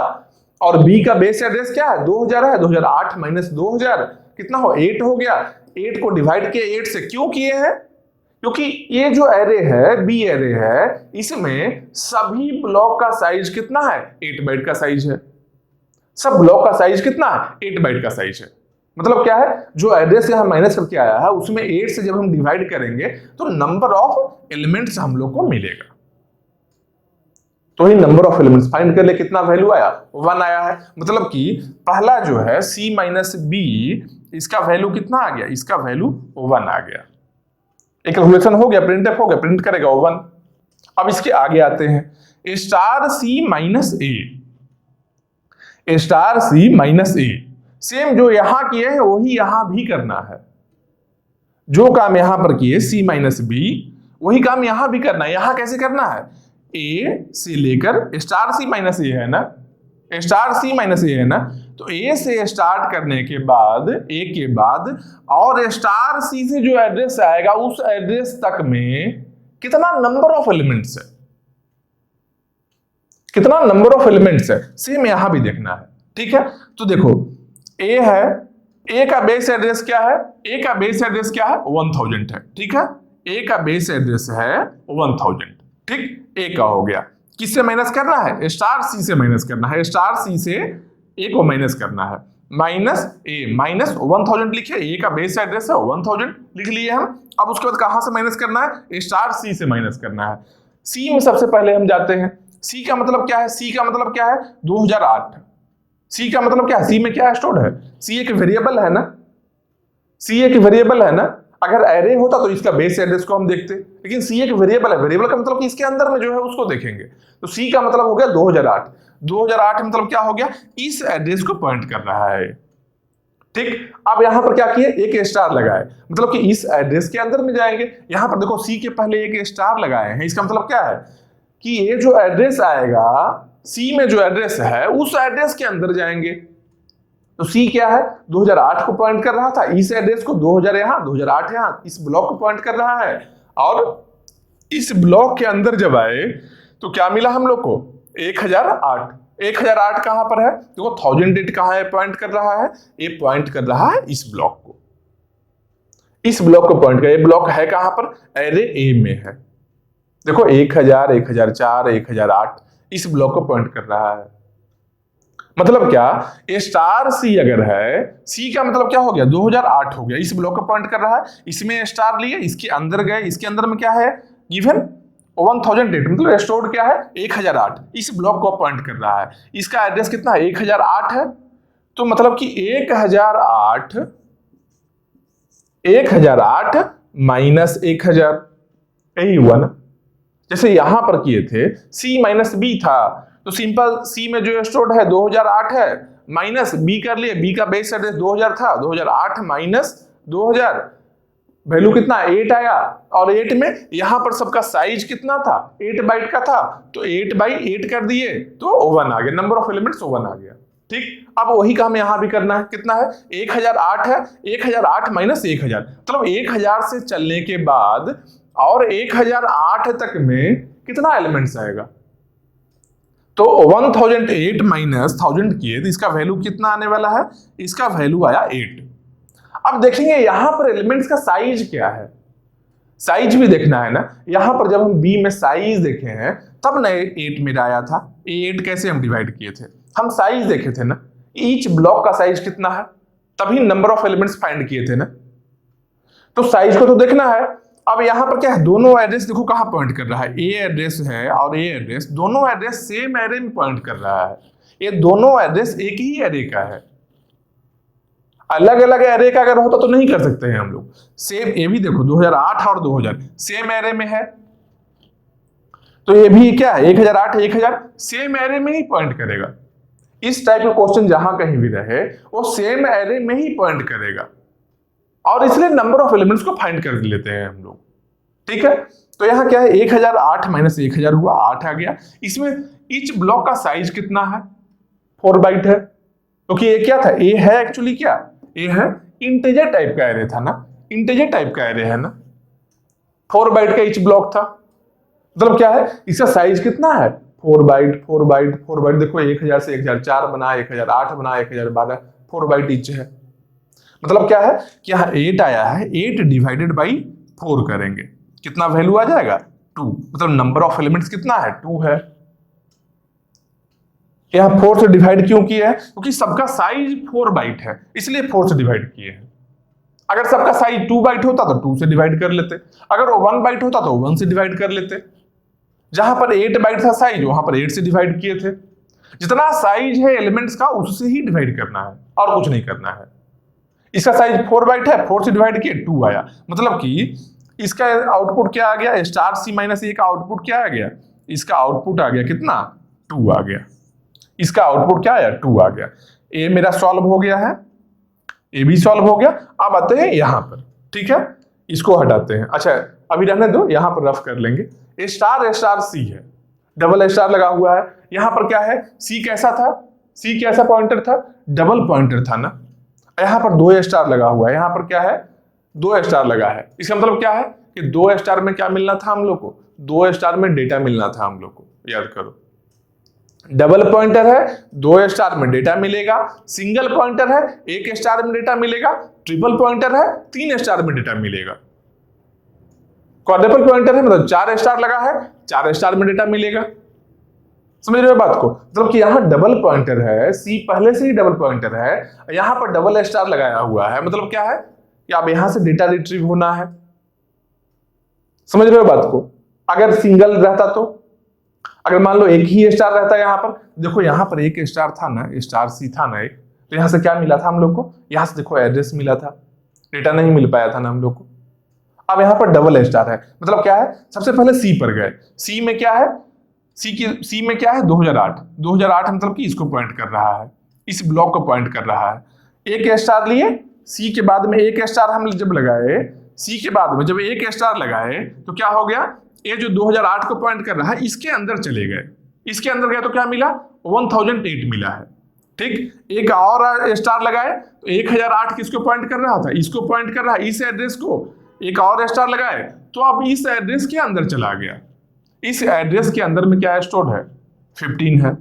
और बी का बेस एड्रेस क्या है 2000 है, 2008 माइनस 2000 कितना हो 8 हो गया। 8 को डिवाइड किए 8 से, क्यों किए हैं, क्योंकि ये जो एरे है बी एरे है, इसमें सभी ब्लॉक का साइज कितना है 8 बाइट का साइज है। सब ब्लॉक का साइज कितना है 8 बाइट का साइज है। मतलब क्या है, जो एड्रेस यहां माइनस करके आया है उसमें 8 से जब हम डिवाइड करेंगे तो नंबर ऑफ एलिमेंट्स हम लोग को मिलेगा। तो ही नंबर ऑफ एलिमेंट्स फाइंड कर ले, कितना वैल्यू आया 1 आया है। मतलब कि पहला जो है सी माइनस बी, इसका वैल्यू कितना आ गया, इसका वैल्यू 1 आ गया। एक कैलकुलेशन हो गया, प्रिंट एफ हो गया, प्रिंट करेगा 1। अब इसके आगे आते हैं, स्टार सी माइनस ए, स्टार सी माइनस ए, सेम जो यहां किए हैं वही यहां भी करना है। जो काम यहां पर किए सी माइनस बी, वही काम यहां भी करना है। यहां कैसे करना है, ए से लेकर स्टार सी माइनस ए है ना, स्टार सी माइनस ए है ना, तो ए से स्टार्ट करने के बाद, ए के बाद और स्टार सी से जो एड्रेस आएगा उस एड्रेस तक में कितना नंबर ऑफ एलिमेंट्स है, कितना नंबर ऑफ एलिमेंट्स है, सेम यहां भी देखना है, ठीक है। तो देखो ए है, ए का बेस एड्रेस क्या है, ए का बेस एड्रेस क्या है 1000 है, ठीक है। ए का बेस एड्रेस है 1000, ठीक। ए का हो गया, किससे माइनस करना है, स्टार सी से माइनस करना है, स्टार सी से ए को माइनस करना है, माइनस ए माइनस 1000 लिखे, ए का बेस एड्रेस है 1000 लिख लिए हम। अब उसके बाद कहां से माइनस करना है, स्टार सी से माइनस करना है। सी में सबसे पहले हम जाते हैं। सी का मतलब क्या है? सी का मतलब क्या है? 2008। सी का मतलब क्या है? सी में क्या स्टोर्ड है? सी एक वेरिएबल है ना, सी एक वेरिएबल है ना। अगर एरे होता तो इसका बेस एड्रेस को हम देखते, लेकिन सी एक वेरिएबल है। वेरिएबल का मतलब कि इसके अंदर में जो है उसको देखेंगे। तो सी का मतलब हो गया 2008। 2008 मतलब क्या हो गया? इस एड्रेस को पॉइंट कर रहा है। ठीक, अब यहां पर क्या किए? एक स्टार लगाए, मतलब कि इस एड्रेस के अंदर में जाएंगे। यहां पर देखो सी के पहले एक स्टार लगाए हैं, इसका मतलब क्या है कि ये जो एड्रेस आएगा सी में, जो एड्रेस है उस एड्रेस के अंदर जाएंगे। तो सी क्या है? 2008 को पॉइंट कर रहा था, इस एड्रेस को 2000 यहां 2008 यहां, इस ब्लॉक को पॉइंट कर रहा है। और इस ब्लॉक के अंदर जब आए तो क्या मिला हम लोग को? 1008। 1008 कहां पर है? देखो 1008 कहां है? पॉइंट कर रहा है, ये पॉइंट कर रहा है इस ब्लॉक को, इस ब्लॉक को पॉइंट कर। ये ब्लॉक है कहां पर? एरे ए में है। देखो 1000, 1004, 1008 इस ब्लॉक को पॉइंट कर रहा है। मतलब क्या? ए स्टार सी अगर है, सी का मतलब क्या हो गया? 2008 हो गया, इस ब्लॉक को पॉइंट कर रहा है। इसमें स्टार लिए, इसके अंदर गए, इसके अंदर में क्या है? गिवन 1008, मतलब स्टोर्ड क्या है? 1008, इस ब्लॉक को पॉइंट कर रहा है। इसका एड्रेस कितना है? 1008 है। तो मतलब कि 1008 माइनस 1000, यही हुआ ना। जैसे यहां पर किए थे सी माइनस बी था, तो सिंपल सी में जो स्टोर्ड है 2008 है, माइनस बी कर लिए, बी का बेस एड्रेस 2000 था, 2008 माइनस 2000, वैल्यू कितना? 8 आया। और 8 में यहां पर सबका साइज कितना था? 8 बाइट का था, तो 8/8 कर दिए तो 1 आ गया, नंबर ऑफ एलिमेंट्स 1 आ गया। ठीक, अब वही काम यहां भी करना है। कितना है? 1008 है, 1008 माइनस 1000, मतलब 1000 से चलने के बाद और 1008 तक में कितना एलिमेंट्स आएगा? तो 1008 माइनस 1000 किए तो इसका वैल्यू कितना आने वाला है? इसका वैल्यू आया 8। अब देखेंगे यहां पर एलिमेंट्स का साइज क्या है, साइज भी देखना है ना। यहां पर जब हम बी में साइज देखे हैं तब ना 8 मेरा आया था। 8 कैसे हम डिवाइड किए थे? हम साइज देखे थे ना, ईच ब्लॉक का साइज कितना है, तभी नंबर ऑफ एलिमेंट्स फाइंड किए थे ना। तो साइज को तो देखना है। अब यहां पर क्या है? दोनों एड्रेस देखो कहां पॉइंट कर रहा है, ए एड्रेस है और ए एड्रेस, दोनों एड्रेस सेम एरे में पॉइंट कर रहा है। ये दोनों एड्रेस एक ही एरे का है। अलग अलग एरे का अगर होता तो नहीं कर सकते हैं हम लोग। सेम, ये भी देखो 2008 और 2000 सेम एरे में है, तो ये भी क्या है? 1008 1000 सेम एरे में ही पॉइंट करेगा। इस टाइप का क्वेश्चन जहां कहीं भी रहे वो सेम एरे में ही पॉइंट करेगा, और इसलिए नंबर ऑफ एलिमेंट्स को फाइंड कर लेते हैं हम लोग। ठीक है, तो यहां क्या है? 1008 माइनस 1000 हुआ, 8 आ गया। इसमें ईच ब्लॉक का साइज कितना है? 4 बाइट है, क्योंकि ये क्या था? ए है एक्चुअली, क्या ए है? इंटीजर टाइप का एरे था ना, इंटीजर टाइप का एरे है ना, 4 बाइट का ईच ब्लॉक था। मतलब क्या है? इसका साइज कितना है? 4 बाइट 4 बाइट 4 बाइट। देखो 1000 से 1004 बना, 1008 बना, 1012, 4 बाइट ईच है। मतलब क्या है कि यहां 8 आया है, 8 डिवाइडेड बाई 4 करेंगे, कितना वैल्यू आ जाएगा? 2। मतलब नंबर ऑफ एलिमेंट्स कितना है? 2 है। यहां 4 से डिवाइड क्यों किया है? क्योंकि सबका साइज 4 बाइट है, इसलिए 4 से डिवाइड किए हैं। अगर सबका साइज 2 बाइट होता तो 2 से डिवाइड कर लेते, अगर 1 बाइट होता तो 1 से डिवाइड कर लेते। जहां पर 8 बाइट था साइज, वहां पर 8 से डिवाइड किए थे। जितना साइज है एलिमेंट्स का उससे ही डिवाइड करना है, और कुछ नहीं करना है। इसका साइज 4 बाइट है, 4 से डिवाइड किए 2 आया। मतलब कि इसका आउटपुट क्या आ गया? स्टार सी माइनस ए का आउटपुट क्या आ गया? इसका आउटपुट आ गया कितना? 2 आ गया। इसका आउटपुट क्या आया? 2 आ गया। ए मेरा सॉल्व हो गया है, ए भी सॉल्व हो गया। अब आते हैं यहां पर, ठीक है, इसको हटाते हैं। अच्छा अभी रहने दो, यहां पर रफ कर लेंगे। ए स्टार सी है, डबल स्टार लगा हुआ है। यहां पर क्या है? सी कैसा था? सी कैसा पॉइंटर था? डबल पॉइंटर था ना। यहां पर 2 स्टार लगा हुआ है, यहां पर क्या है? 2 स्टार लगा है। इसका मतलब क्या है कि 2 स्टार में क्या मिलना था हम लोग को? 2 स्टार में डेटा मिलना था हम लोग को, याद करो। डबल पॉइंटर है, 2 स्टार में डेटा मिलेगा। सिंगल पॉइंटर है, 1 स्टार में डेटा मिलेगा। ट्रिपल पॉइंटर है, 3 स्टार में डेटा मिलेगा। क्वाड्रपल पॉइंटर है, मतलब 4 स्टार लगा है, 4 स्टार में डेटा मिलेगा। समझ रहे हो बात को? मतलब कि यहां डबल पॉइंटर है, सी पहले से ही डबल पॉइंटर है, यहां पर डबल स्टार लगाया हुआ है। मतलब क्या है? कि अब यहां से डेटा रिट्रीव होना है। समझ रहे हो बात को? अगर सिंगल रहता तो, अगर मान लो एक ही स्टार रहता यहाँ पर, देखो यहाँ पर एक स्टार था ना, स्टार सी था ना एक, तो यहाँ से क्या मिला था हम लोग को, यहाँ से देखो एड्रेस मिला था, डेटा नहीं मिल पाया था ना हम लोग को। अब यहाँ पर डबल स्टार है, मतलब क्या है, सबसे पहले सी पर गए, सी में क्या है, सी में क्या है 2008, 2008 मतलब कि इसको पॉइंट कर रहा है, इस ब्लॉक को पॉइंट कर रहा है। एक स्टार लिए, सी के बाद में एक स्टार हम जब लगाए, सी के बाद में जब एक स्टार लगाए तो क्या हो गया, ये जो 2008 को पॉइंट कर रहा है इसके अंदर चले गए, इसके अंदर गए तो क्या मिला 1008 मिला है। ठीक, एक और स्टार लगाए तो 1008 किसको पॉइंट कर रहा था, इसको पॉइंट कर रहा है, इस एड्रेस को, एक और स्टार लगाए तो अब इस एड्रेस के अंदर चला गया, इस एड्रेस के अंदर में क्या स्टोर है 15 है,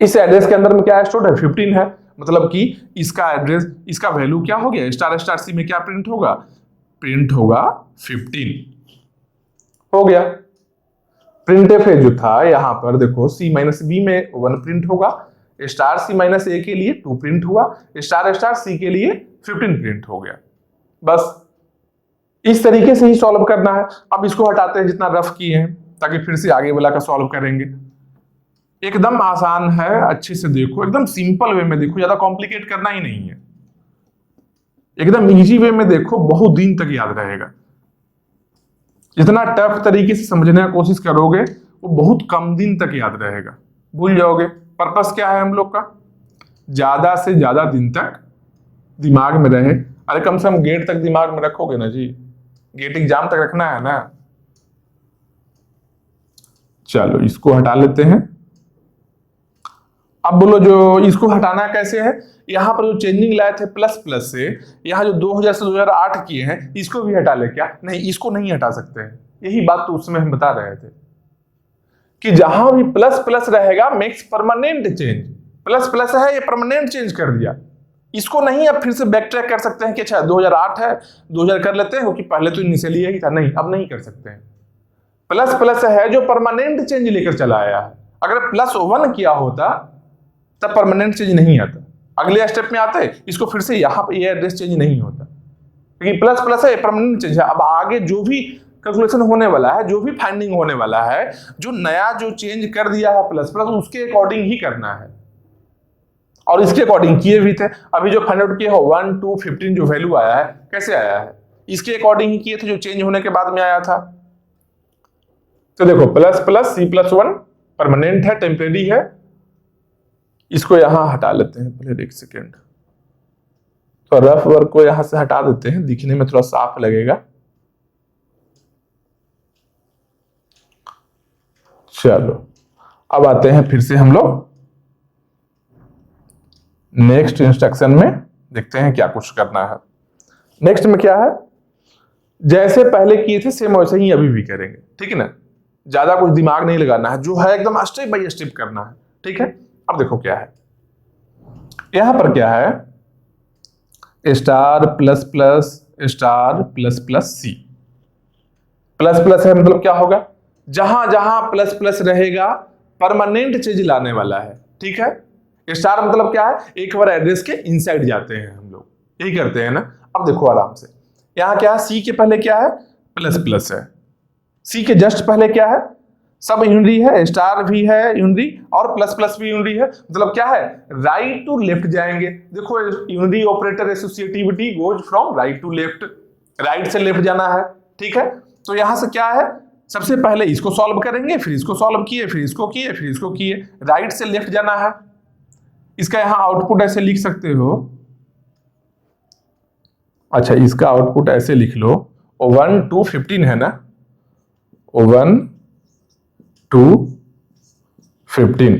इस एड्रेस के अंदर में क्या स्टोर है 15 है, मतलब कि इसका एड्रेस, इसका वैल्यू क्या हो गया, स्टार स्टार सी में क्या प्रिंट होगा, प्रिंट होगा 15 हो गया। प्रिंटफ जो था यहाँ पर देखो सी माइनस बी में 1 प्रिंट होगा, स्टार सी माइनस ए के लिए 2 प्रिंट हुआ, स्टार स्टार सी के लिए 15 प्रिंट हो गया। बस इस तरीके से ही सॉल्व करना है। अब इसको हटाते हैं जितना रफ किए हैं, ताकि फिर से आगे वाला का सॉल्व करेंगे। एकदम आसान है, अच्छे से देखो, एकदम सिंपल वे में देखो, ज्यादा कॉम्प्लिकेट करना ही नहीं है, एकदम इजी वे में देखो, बहुत दिन तक याद रहेगा। जितना टफ तरीके से समझने की कोशिश करोगे वो बहुत कम दिन तक याद रहेगा, भूल जाओगे। पर्पस क्या है हम लोग का, ज्यादा से ज्यादा दिन तक दिमाग में रहे। अरे कम से कम गेट तक दिमाग में रखोगे ना जी, गेट एग्जाम तक रखना है ना। चलो इसको हटा लेते हैं। अब बोलो जो इसको हटाना कैसे है, यहां पर जो चेंजिंग लाए थे प्लस प्लस से, यहां जो 2000 से 2008 किए हैं इसको भी हटा ले क्या, नहीं इसको नहीं हटा सकते हैं। यही बात तो उसमें हम बता रहे थे कि जहां भी प्लस प्लस रहेगा makes permanent change, plus plus है ये परमानेंट चेंज कर दिया, इसको नहीं अब फिर से बैक ट्रैक कर सकते हैं कि अच्छा 2008 है 2000 कर लेते हैं, क्योंकि पहले तो इनिशियली यही था, नहीं अब नहीं कर सकते हैं। प्लस प्लस है जो परमानेंट चेंज लेकर चला आया है, अगर प्लस 1 किया होता तब परमानेंट चेंज नहीं आता, अगले स्टेप में आते इसको फिर से यहाँ पे ये एड्रेस चेंज नहीं होता, क्योंकि प्लस प्लस है परमानेंट चेंज है। अब आगे जो भी कैलकुलेशन होने वाला है, जो भी फाइंडिंग होने वाला है, जो नया जो चेंज कर दिया है प्लस प्लस उसके अकॉर्डिंग ही करना है, और इसके अकॉर्डिंग किए भी थे। अभी जो फाइंड आउट किए हो 1 2 15 जो वैल्यू आया है कैसे आया है, इसके अकॉर्डिंग ही किए थे, जो चेंज होने के बाद में आया था। तो देखो प्लस प्लस C+1 परमानेंट है, टेम्परेरी है, इसको यहां हटा लेते हैं पहले, एक सेकेंड, तो रफ वर्क को यहां से हटा देते हैं, दिखने में थोड़ा साफ लगेगा। चलो अब आते हैं फिर से हम लोग नेक्स्ट इंस्ट्रक्शन में, देखते हैं क्या कुछ करना है। नेक्स्ट में क्या है, जैसे पहले किए थे सेम वैसे ही अभी भी करेंगे, ठीक है ना, ज्यादा कुछ दिमाग नहीं लगाना है, जो है एकदम स्टेप बाय स्टेप करना है, ठीक है। अब देखो क्या है, यहां पर क्या है, star plus plus star plus plus C, plus plus है मतलब क्या होगा, जहां जहां प्लस प्लस रहेगा परमानेंट चेंज लाने वाला है, ठीक है। स्टार मतलब क्या है, एक बार एड्रेस के इनसाइड जाते हैं हम लोग, यही करते हैं ना। अब देखो आराम से, यहां क्या है, सी के पहले क्या है प्लस प्लस है, सी के जस्ट पहले क्या है, सब यूनिटी है, स्टार भी है यूनिटी और प्लस प्लस भी यूनिटी है, मतलब क्या है राइट टू लेफ्ट जाएंगे। देखो unary operator associativity goes from right to left, right से लेफ्ट जाना है, ठीक है। तो यहां से क्या है, सबसे पहले इसको सॉल्व करेंगे, फिर इसको सॉल्व किए, फिर इसको किए, फिर इसको किए, राइट से लेफ्ट जाना है। इसका यहां आउटपुट ऐसे लिख सकते हो, अच्छा इसका आउटपुट ऐसे लिख लो, 1 2 15 है ना, 1 2 15,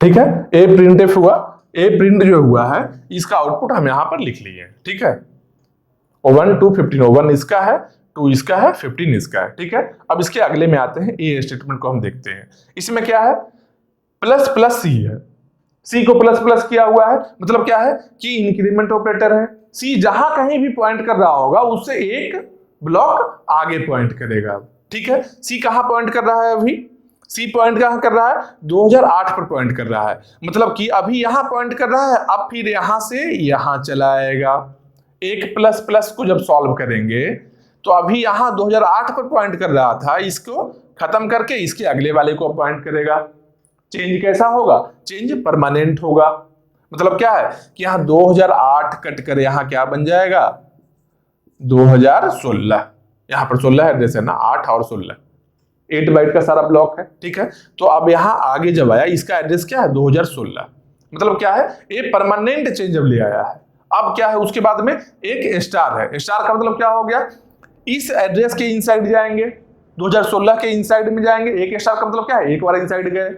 ठीक है। ए प्रिंट एफ हुआ, ए प्रिंट जो हुआ है इसका आउटपुट हम यहां पर लिख लिए, ठीक है। 1 2 15, 1 इसका है, 2 इसका है, 15 इसका है, ठीक है। अब इसके अगले में आते हैं, ए स्टेटमेंट को हम देखते हैं। इसमें क्या है, प्लस प्लस सी है, सी को प्लस प्लस किया हुआ है, मतलब क्या है कि इंक्रीमेंट ऑपरेटर है, सी जहां कहीं भी पॉइंट कर रहा होगा उससे एक ब्लॉक आगे पॉइंट करेगा, ठीक है। सी कहां पॉइंट कर रहा है, अभी सी पॉइंट कहां कर रहा है, 2008 पर पॉइंट कर रहा है, मतलब कि अभी यहां पॉइंट कर रहा है, अब फिर यहां से यहां चला आएगा। एक प्लस प्लस को जब सॉल्व करेंगे तो अभी यहां 2008 पर पॉइंट कर रहा था, इसको खत्म करके इसके अगले वाले को पॉइंट करेगा। चेंज कैसा होगा? चेंज परमानेंट होगा। मतलब क्या है कि यहां 2008 कट कर यहां क्या बन जाएगा? 2016। यहां पर 16 एड्रेस है ना, 8 और 16, 8 बाइट का सारा ब्लॉक है, ठीक है। तो अब यहां आगे जब आया इसका एड्रेस क्या है? 2016। मतलब क्या है? ये परमानेंट चेंज अब ले आया है। अब क्या है उसके बाद में एक स्टार है। स्टार का मतलब क्या हो गया? इस एड्रेस के इनसाइड जाएंगे, 2016 के इनसाइड में जाएंगे। एक स्टार का मतलब क्या है? एक बार इनसाइड गए,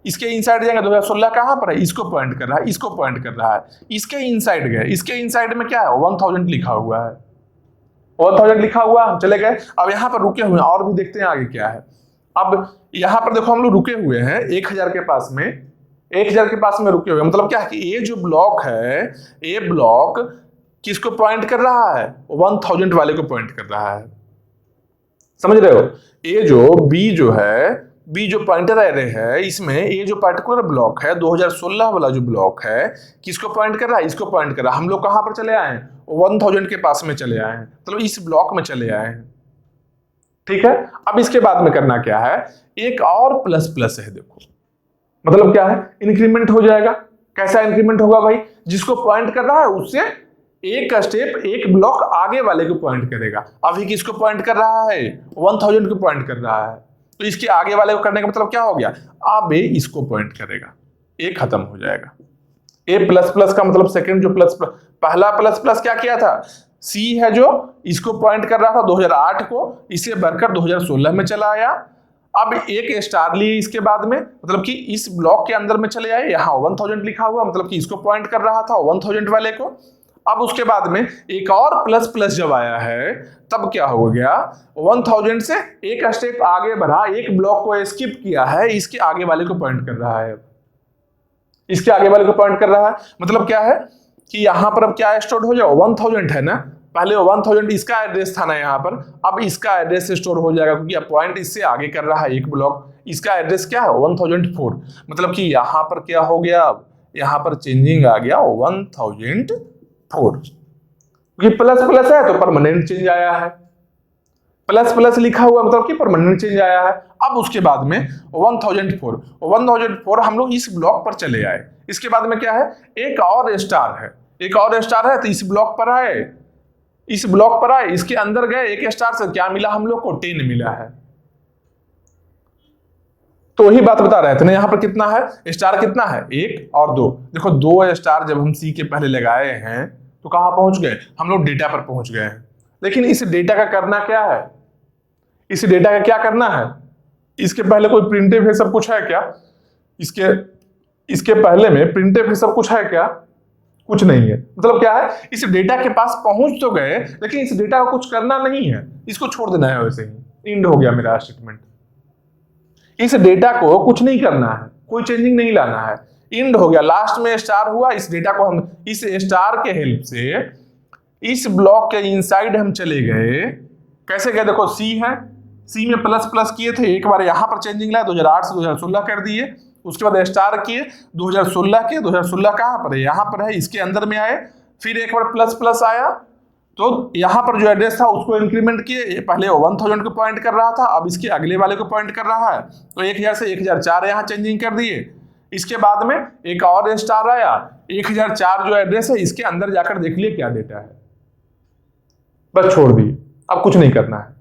इसके इनसाइड जाएंगे। 2016 कहां पर है? इसको पॉइंट कर रहा है, इसको पॉइंट कर रहा है। इसके इनसाइड गए, इसके इनसाइड में क्या है? 1000 लिखा हुआ है, 1000 लिखा हुआ, हम चले गए। अब यहां पर रुके हुए हैं और भी देखते हैं आगे क्या है। अब यहां पर देखो हम लोग रुके हुए हैं 1000 के पास में, 1000 के पास में रुके हुए। मतलब क्या है कि ये जो ब्लॉक है, ये ब्लॉक किसको पॉइंट कर रहा है? 1000 वाले को पॉइंट कर रहा है। समझ रहे हो? ये जो बी जो है, बी जो पॉइंटर एरे है, इसमें ये जो पर्टिकुलर ब्लॉक है 2016 वाला जो ब्लॉक है, किसको पॉइंट कर रहा है? इसको पॉइंट कर रहा है। हम लोग कहां पर चले आए हैं? 1000 के पास में चले आए हैं, मतलब इस ब्लॉक में चले आए हैं, ठीक है। अब इसके बाद में करना क्या है? एक और प्लस प्लस है, देखो मतलब क्या है? इंक्रीमेंट हो जाएगा। कैसा इंक्रीमेंट होगा भाई? जिसको पॉइंट कर रहा है उससे एक स्टेप, एक ब्लॉक आगे वाले को पॉइंट करेगा। अभी किसको पॉइंट कर रहा है? 1000 को पॉइंट कर रहा है, तो इसके आगे वाले को करने का मतलब क्या हो गया? अब ये इसको पॉइंट करेगा, ये खत्म हो जाएगा। ए प्लस प्लस का मतलब सेकंड जो प्लस प्लस, पहला प्लस प्लस क्या किया था? सी है जो इसको पॉइंट कर रहा था 2008 को, इसे बढ़कर 2016 में चला आया। अब एक स्टार लिए इसके बाद में, मतलब कि इस ब्लॉक के अंदर में चले आए। यहाँ 1000 लिखा हुआ, मतलब कि इसको पॉइंट कर रहा था 1000 वाले को। अब उसके बाद में एक और प्लस प्लस जब आया है, तब क्या हो गया? 1000 से एक स्टेप आगे बढ़ा, एक ब्लॉक को स्किप किया है, इसके आगे वाले को पॉइंट कर रहा है। इसके आगे वाले को पॉइंट कर रहा है, मतलब क्या है कि यहां पर अब क्या स्टोर हो जाए? 1000 है ना, पहले 1000 इसका एड्रेस था ना यहाँ पर, अब इसका एड्रेस स्टोर हो जाएगा, क्योंकि अब पॉइंट इससे आगे कर रहा है एक ब्लॉक। इसका एड्रेस क्या है? 1004। मतलब कि यहां पर क्या हो गया? यहां पर चेंजिंग आ गया 1004, क्योंकि प्लस प्लस है तो परमानेंट चेंज आया है। प्लस प्लस लिखा हुआ मतलब कि परमानेंट चेंज आया है। अब उसके बाद में 1004 हम लोग इस ब्लॉक पर चले आए। इसके बाद में क्या है? एक और स्टार है, एक और स्टार है, तो इस ब्लॉक पर आए, इस ब्लॉक पर आए, इसके अंदर गए, एक स्टार से क्या मिला हम लोग को? 10 मिला है। तो वही बात बता रहे थे ना, यहां पर कितना है? स्टार कितना है? 1 और 2। देखो 2 स्टार जब हम सी के पहले लगाए हैं तो कहां पहुंच गए? हम लोग डेटा पर पहुंच गए हैं। लेकिन इस डेटा का करना क्या है? इस डेटा का क्या करना है? इसके पहले कोई प्रिंटिव है सब कुछ है क्या? इसके पहले में प्रिंटिव है सब कुछ है क्या? कुछ नहीं है। मतलब क्या है? इस डेटा के पास पहुंच तो गए, लेकिन इस डेटा को कुछ करना नहीं है, इसको छोड़ देना है वैसे ही। इंड हो गया मेरा स्टेटमेंट। इस डेटा को कुछ नहीं करना है, कोई चेंजिंग नहीं लाना है, इंड हो गया। लास्ट में स्टार हुआ, इस डेटा को हम इस स्टार के हेल्प से इस ब्लॉक के इनसाइड हम चले गए। कैसे गए? देखो सी है, सी में प्लस प्लस किए थे, एक बार यहां पर चेंजिंग लाया, 2008 से 2016 कर दिए। उसके बाद स्टार किए 2016 के, 2016 कहां पर है? यहां पर है, इसके अंदर में आए, फिर एक बार प्लस प्लस आया, तो यहां पर जो एड्रेस था उसको इंक्रीमेंट किए। पहले 1000 को पॉइंट कर रहा था, अब इसके अगले वाले को पॉइंट कर रहा है, तो 1000 से 1004 यहां चेंजिंग कर दिए। इसके बाद में एक और स्टार आया, 1004 जो एड्रेस है इसके अंदर जाकर देख लिए क्या डेटा है, बस छोड़ दिए। अब कुछ नहीं करना है,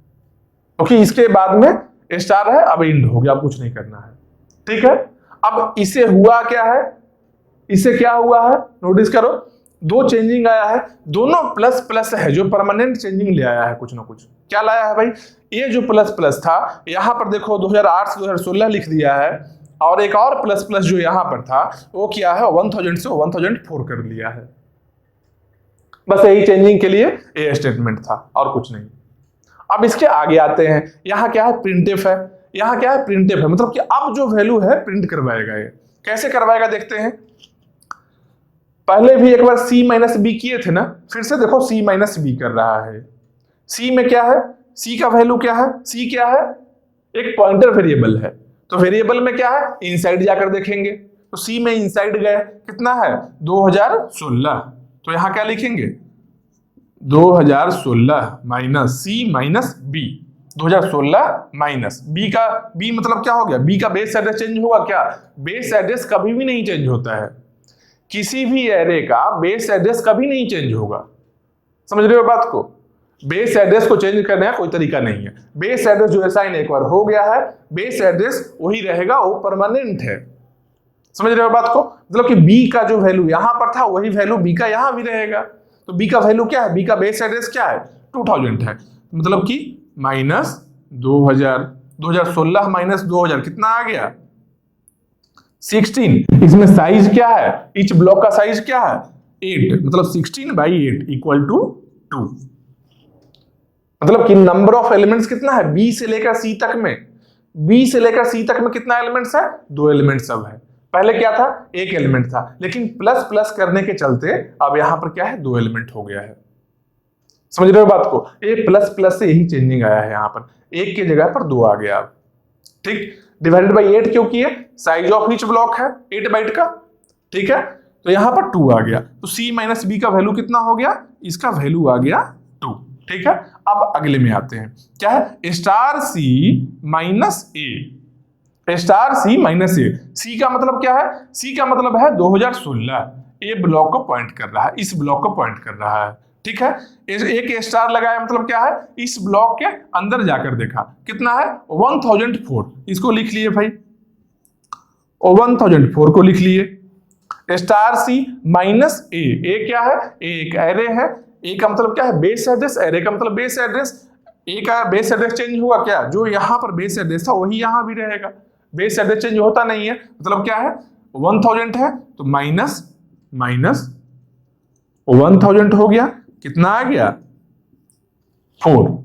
क्योंकि इसके बाद में स्टार है, अब इंड हो गया, अब कुछ नहीं करना है, ठीक है। अब इसे हुआ क्या है? इसे क्या हुआ है? नोटिस करो, 2 चेंजिंग आया है, दोनों प्लस प्लस है, जो परमानेंट चेंजिंग ले आया है कुछ ना कुछ। क्या लाया है भाई? ये जो प्लस प्लस था, यहां पर देखो 2008 से 2016 लिख दिया है, और एक और प्लस प्लस जो यहां पर था वो क्या है? 1000 से 1004 कर लिया है। बस यही चेंजिंग के लिए ये स्टेटमेंट था और कुछ नहीं। अब इसके आगे आते हैं, यहां क्या है? प्रिंटफ है। यहां क्या है? प्रिंटफ है, मतलब कि अब जो वैल्यू है प्रिंट करवाएगा। ये कैसे करवाएगा देखते हैं। पहले भी एक बार सी माइनस बी किए थे ना, फिर से देखो सी माइनस बी कर रहा है। सी में क्या है? सी का वैल्यू क्या है? सी क्या है? एक पॉइंटर वेरिएबल है, तो वेरिएबल में क्या है? इनसाइड जाकर देखेंगे, तो सी में इनसाइड गए, कितना है? 2016। तो यहां क्या लिखेंगे? 2016 माइनस सी माइनस बी, 2016 माइनस बी का, बी मतलब क्या हो गया, बी का बेस एड्रेस चेंज होगा क्या? बेस एड्रेस कभी भी नहीं चेंज होता है, किसी भी एरे का बेस एड्रेस कभी नहीं चेंज होगा। समझ रहे हो बात को? बेस एड्रेस को चेंज करने का कोई तरीका नहीं है। बेस एड्रेस जो असाइन एक बार हो गया है, बेस एड्रेस वही रहेगा, वो परमानेंट है। समझ रहे हो बात को? मतलब कि बी का जो वैल्यू यहां पर था वही वैल्यू बी का यहां भी रहेगा। तो बी का वैल्यू क्या है? बी का बेस एड्रेस क्या है? 2000 है। मतलब कि माइनस 2016 माइनस 2000 कितना आ गया? 16। इसमें साइज क्या है? ईच ब्लॉक का साइज क्या है? 8। मतलब 16/8 इक्वल टू 2। मतलब कि नंबर ऑफ एलिमेंट्स कितना है बी से लेकर सी तक में? बी से लेकर सी तक में कितना एलिमेंट्स है? 2 एलिमेंट्स अब है। पहले क्या था? 1 एलिमेंट था, लेकिन प्लस प्लस करने के चलते अब यहां पर क्या है? 2 एलिमेंट हो गया है। समझ रहे हो बात को? ये प्लस प्लस से यही चेंजिंग आया है, यहां पर 1 की जगह पर 2 आ गया अब। ठीक, डिवाइडेड बाई 8 क्यों किए? साइज ऑफ ईच ब्लॉक है 8 बाइट का। ठीक है, तो यहां पर 2 आ गया, तो सी माइनस बी का वैल्यू कितना हो गया? इसका वैल्यू आ गया 2। ठीक है, अब अगले में आते हैं, क्या है? स्टार सी माइनस ए, स्टार सी माइनस ए। सी का मतलब क्या है? सी का मतलब है 2016, ए ब्लॉक को पॉइंट कर रहा है, इस ब्लॉक को पॉइंट कर रहा है। ठीक है, एक स्टार लगाया मतलब क्या है? इस ब्लॉक के अंदर जाकर देखा कितना है? 1004। इसको लिख लिए भाई, 1004 को लिख लिए। स्टार सी माइनस ए क्या है? ए एक एरे है। ए का मतलब क्या है? Base address. एरे का मतलब बेस एड्रेस। ए का बेस एड्रेस चेंज हुआ क्या? जो यहां पर बेस एड्रेस था वही यहां भी रहेगा, बेस एड्रेस चेंज होता नहीं है। मतलब क्या है? 1000 है तो माइनस माइनस 1000 हो गया, कितना आ गया? 4।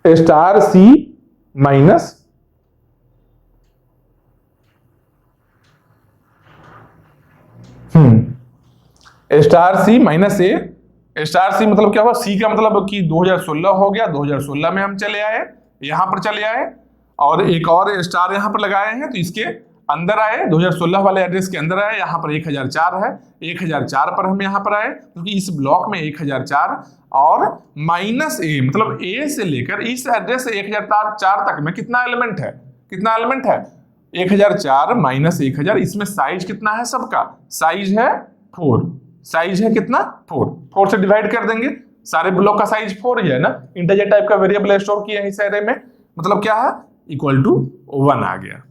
Star c minus star c minus ए। स्टार सी मतलब क्या हुआ? सी का मतलब कि 2016 हो गया, 2016 में हम चले आए, यहां पर चले आए और एक और स्टार यहां पर लगाए हैं, तो इसके अंदर आए, 2016 वाले एड्रेस के अंदर आए। यहां पर 1004 है, 1004 पर हम यहां पर आए क्योंकि इस ब्लॉक में 1004 और माइनस ए, मतलब ए से लेकर इस एड्रेस से 1004 तक में कितना एलिमेंट है? कितना एलिमेंट है? 1004 माइनस 1000। इसमें साइज कितना है सबका? साइज है 4। साइज है कितना? 4 से डिवाइड कर देंगे, सारे ब्लॉक का साइज 4 ही है ना। इंटीजर टाइप का वेरिएबल स्टोर किया है इस एरे में, मतलब क्या है? इक्वल टू 1 आ गया।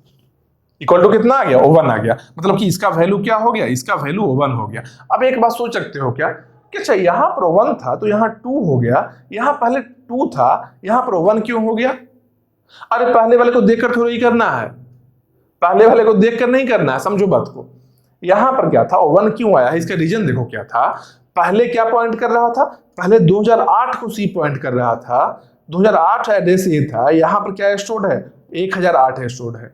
इक्वल टू कितना आ गया? 1 आ गया। मतलब कि इसका वैल्यू क्या हो गया? इसका वैल्यू 1 हो गया। अब एक बात सोच सकते हो क्या कि अच्छा यहां पर 1 था तो यहां 2 हो गया, यहां पहले 2 था, यहां पर 1 क्यों हो गया? अरे पहले वाले को देखकर थोड़ा ही करना है, पहले वाले को देखकर नहीं करना है, समझो बात को। यहां पर क्या था? 1 क्यों आया है? इसका रीजन देखो क्या था। पहले क्या पॉइंट कर रहा था? पहले 2008 को सी पॉइंट कर रहा था, 2008 एड्रेस ये था, यहां पर क्या स्टोर्ड है? 1008 स्टोर्ड है।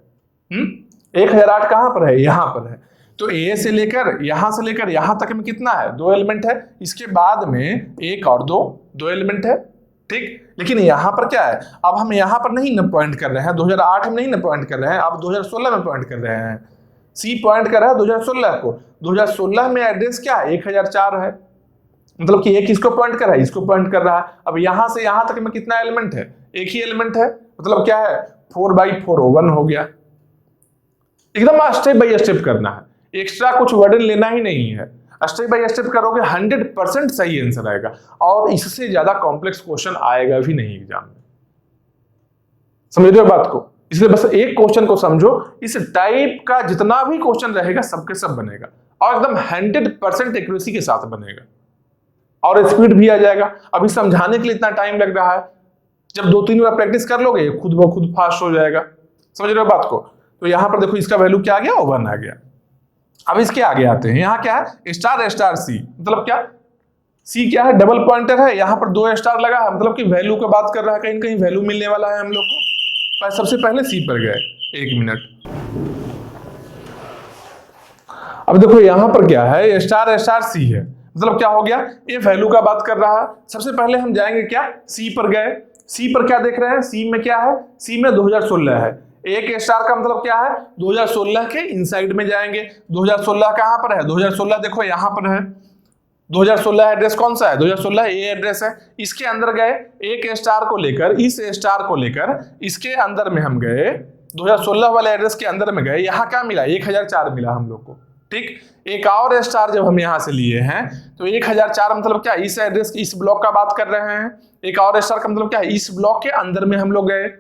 1008 कहां पर है? यहां पर है। तो ए से लेकर यहां तक में कितना है? 2 एलिमेंट है। इसके बाद में 1 और 2 एलिमेंट है। ठीक, लेकिन यहां पर क्या है? अब हम यहां पर नहीं न पॉइंट कर रहे हैं, 2008 में नहीं न पॉइंट कर रहे हैं, अब 2016 में पॉइंट कर रहे हैं। सी पॉइंट कर रहा है 2016 को, 2016 में एड्रेस क्या है? 1004 है। मतलब कि एक इसको पॉइंट कर रहा है, इसको पॉइंट कर रहा है। अब यहां से यहां तक में कितना एलिमेंट है? एक ही एलिमेंट है। मतलब क्या है? 4/4 1 हो गया। एकदम स्टेप बाय स्टेप करना है, एक्स्ट्रा कुछ वर्डन लेना ही नहीं है। स्टेप बाय स्टेप करोगे 100% सही आंसर आएगा, और इससे ज्यादा कॉम्प्लेक्स क्वेश्चन आएगा भी नहीं एग्जाम में। समझ रहे हो बात को? इसलिए बस एक क्वेश्चन को समझो, इस टाइप का जितना भी क्वेश्चन रहेगा सबके सब बनेगा, और एकदम 100% एक्यूरेसी के साथ बनेगा, और स्पीड भी आ जाएगा। अभी समझाने के लिए इतना टाइम लग रहा है, जब 2-3 बार प्रैक्टिस कर लोगे खुद ब खुद फास्ट हो जाएगा। समझ रहे हो बात को? तो यहां पर देखो इसका वैल्यू क्या आ गया? 1 आ गया। अब इसके आगे आते हैं, यहां क्या है? स्टार स्टार सी, मतलब क्या? सी क्या है? डबल पॉइंटर है, यहां पर 2 स्टार लगा है, मतलब कि वैल्यू की बात कर रहा है, कहीं कहीं वैल्यू मिलने वाला है हम लोग को। सबसे पहले सी पर गए, 1 मिनट। अब देखो यहां पर क्या है? स्टार स्टार सी है, मतलब क्या हो गया? ये वैल्यू का बात कर रहा है। सबसे पहले हम जाएंगे क्या? सी पर गए। सी पर क्या देख रहे हैं? सी में क्या है? सी में 2016 है। एक स्टार का मतलब क्या है, 2016 के इनसाइड में जाएंगे। 2016 कहां पर है, 2016 देखो यहां पर है। 2016 एड्रेस कौन सा है, 2016 ये एड्रेस है। इसके अंदर गए, एक स्टार को लेकर, इस स्टार को लेकर इसके अंदर में हम गए, 2016 वाले एड्रेस के अंदर में गए, यहां क्या मिला, 1004 मिला हम लोग को। ठीक, एक और स्टार जब हम यहां से लिए हैं तो 1004 मतलब क्या, इस एड्रेस इस ब्लॉक का बात कर रहे हैं। एक और स्टार का मतलब क्या है, इस ब्लॉक के अंदर में हम लोग गए।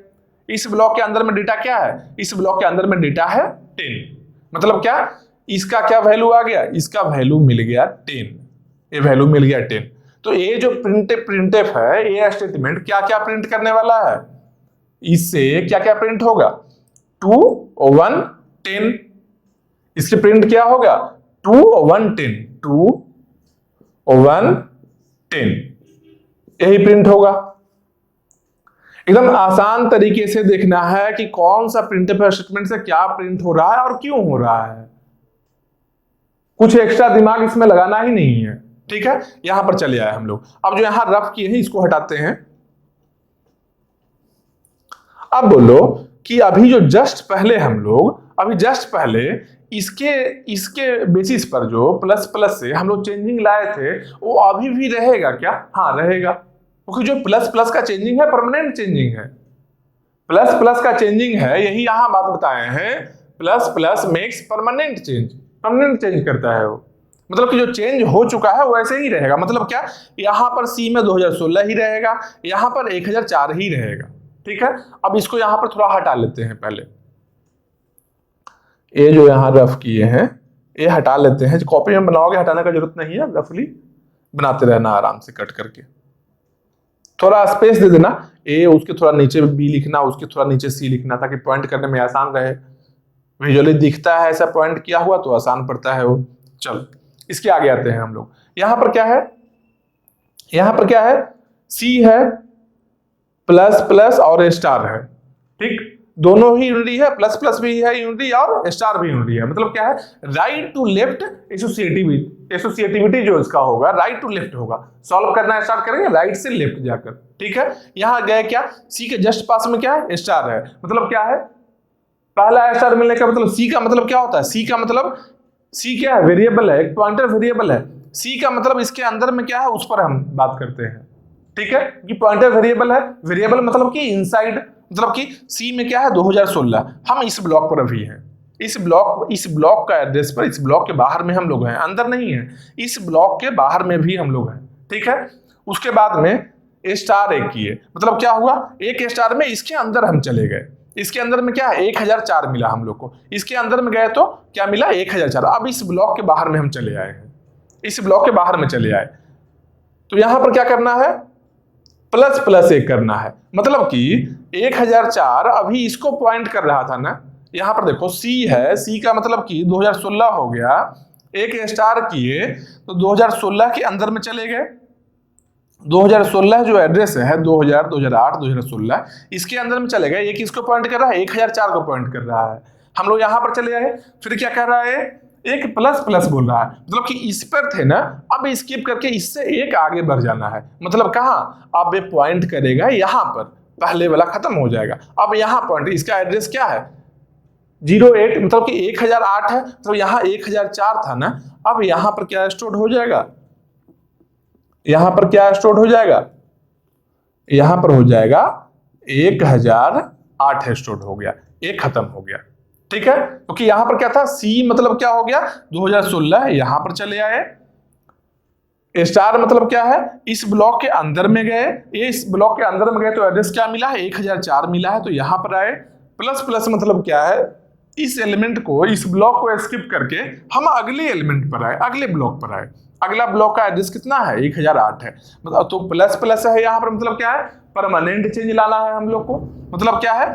इस ब्लॉक के अंदर में डेटा क्या है, इस ब्लॉक के अंदर में डेटा है 10। मतलब क्या, इसका क्या वैल्यू आ गया, इसका वैल्यू मिल गया 10, ये वैल्यू मिल गया 10। तो ये जो प्रिंटफ है, ये स्टेटमेंट क्या क्या प्रिंट करने वाला है, इससे क्या क्या प्रिंट होगा, 2 1 10। इसके प्रिंट क्या होगा, 2 1 10, 2 1 10, यही प्रिंट होगा। एकदम आसान तरीके से देखना है कि कौन सा प्रिंटफ स्टेटमेंट से क्या प्रिंट हो रहा है और क्यों हो रहा है। कुछ एक्स्ट्रा दिमाग इसमें लगाना ही नहीं है। ठीक है, यहां पर चले आए हम लोग। अब जो यहां रफ किए हैं इसको हटाते हैं। अब बोलो कि अभी जो जस्ट पहले हम लोग, अभी जस्ट पहले इसके बेसिस पर जो प्लस प्लस से हम लोग चेंजिंग लाए थे, वो अभी भी रहेगा क्या, हाँ रहेगा, क्योंकि जो प्लस प्लस का चेंजिंग है परमानेंट चेंजिंग है। प्लस प्लस का चेंजिंग है, यही यहां बात बताए हैं, plus plus makes permanent change, permanent change करता है वो। मतलब कि जो चेंज हो चुका है वो ऐसे ही रहेगा। मतलब क्या, यहां पर सी में 2016 ही रहेगा, यहां पर 1004 ही रहेगा। ठीक है, अब इसको यहां पर थोड़ा हटा लेते हैं पहले। ये जो यहां रफ किए हैं ये हटा लेते हैं। कॉपी में बनाओगे हटाने का जरूरत नहीं है, रफली बनाते रहना आराम से कट करके। थोड़ा स्पेस दे देना, ए उसके थोड़ा नीचे बी लिखना, उसके थोड़ा नीचे सी लिखना, ताकि पॉइंट करने में आसान रहे। विजुअली दिखता है ऐसा पॉइंट किया हुआ तो आसान पड़ता है वो। चलो इसके आगे आते हैं हम लोग। यहां पर क्या है, यहां पर क्या है, सी है, प्लस प्लस और स्टार है। ठीक, दोनों ही यूनिटी है, प्लस प्लस भी है यूनिटी और स्टार भी यूनिटी है। मतलब क्या है, राइट टू लेफ्ट एसोसिएटिविटी जो इसका होगा राइट टू लेफ्ट होगा। सॉल्व करना स्टार्ट करेंगे राइट से लेफ्ट जाकर। ठीक है, यहां गए क्या, सी के जस्ट पास में क्या है, स्टार है। मतलब क्या है, पहला स्टार मिलने का मतलब सी का मतलब क्या होता है, सी का मतलब, सी क्या है, वेरिएबल है, एक पॉइंटर वेरिएबल है। सी का मतलब इसके अंदर में क्या है उस पर हम बात करते हैं। ठीक है, कि पॉइंटर वेरिएबल है, वेरिएबल मतलब कि इनसाइड, मतलब कि सी में क्या है 2016, हम इस ब्लॉक पर अभी हैं। इस ब्लॉक का एड्रेस पर, इस ब्लॉक के बाहर में हम लोग हैं, अंदर नहीं है, इस ब्लॉक के बाहर में भी हम लोग हैं। ठीक है, उसके बाद में स्टार एक किए, मतलब क्या हुआ, एक स्टार में इसके अंदर हम चले गए। इसके अंदर में क्या है, 1004 मिला हम लोग को। इसके अंदर में गए तो क्या मिला, 1004। अब इस ब्लॉक के बाहर में हम चले आए हैं, इस ब्लॉक के बाहर में चले आए। तो यहां पर क्या करना है, प्लस प्लस एक करना है। मतलब कि 1004 अभी इसको पॉइंट कर रहा था ना, यहां पर देखो सी है, सी का मतलब कि 2016 हो गया, एक स्टार किए तो 2016 के अंदर में चले गए। 2016 जो एड्रेस है 2000 2008 2016, इसके अंदर में चले गए। ये किसको पॉइंट कर रहा है, 1004 को पॉइंट कर रहा है। हम लोग यहां पर चले आए, फिर क्या कर रहा है, एक प्लस प्लस बोल रहा है। मतलब कि इस पर थे ना, अब स्किप करके इससे एक आगे बढ़ जाना है। मतलब कहां, अब ये पॉइंट करेगा यहां पर, पहले वाला खत्म हो जाएगा। अब यहां पॉइंट, इसका एड्रेस क्या है 08, मतलब कि 1008 है, तो यहां 1004 था ना। अब यहां पर क्या स्टोर हो जाएगा, यहां पर क्या स्टोर हो जाएगा, यहां पर हो जाएगा 1008 स्टोर हो गया, एक खत्म हो गया। ठीक है, क्योंकि यहां पर क्या था, सी मतलब क्या हो गया 2016, यहां पर चले आए। स्टार मतलब क्या है, इस ब्लॉक के अंदर में गए, ये इस ब्लॉक के अंदर में गए तो एड्रेस क्या मिला है, 1004 मिला है, तो यहां पर आए। प्लस प्लस मतलब क्या है, इस एलिमेंट को, इस ब्लॉक को स्किप करके हम अगले एलिमेंट पर आए, अगले ब्लॉक पर आए। अगला ब्लॉक का एड्रेस कितना है, 1008 है। मतलब तो प्लस प्लस है यहां पर, मतलब क्या है, परमानेंट चेंज लाना है हम लोग को। मतलब क्या है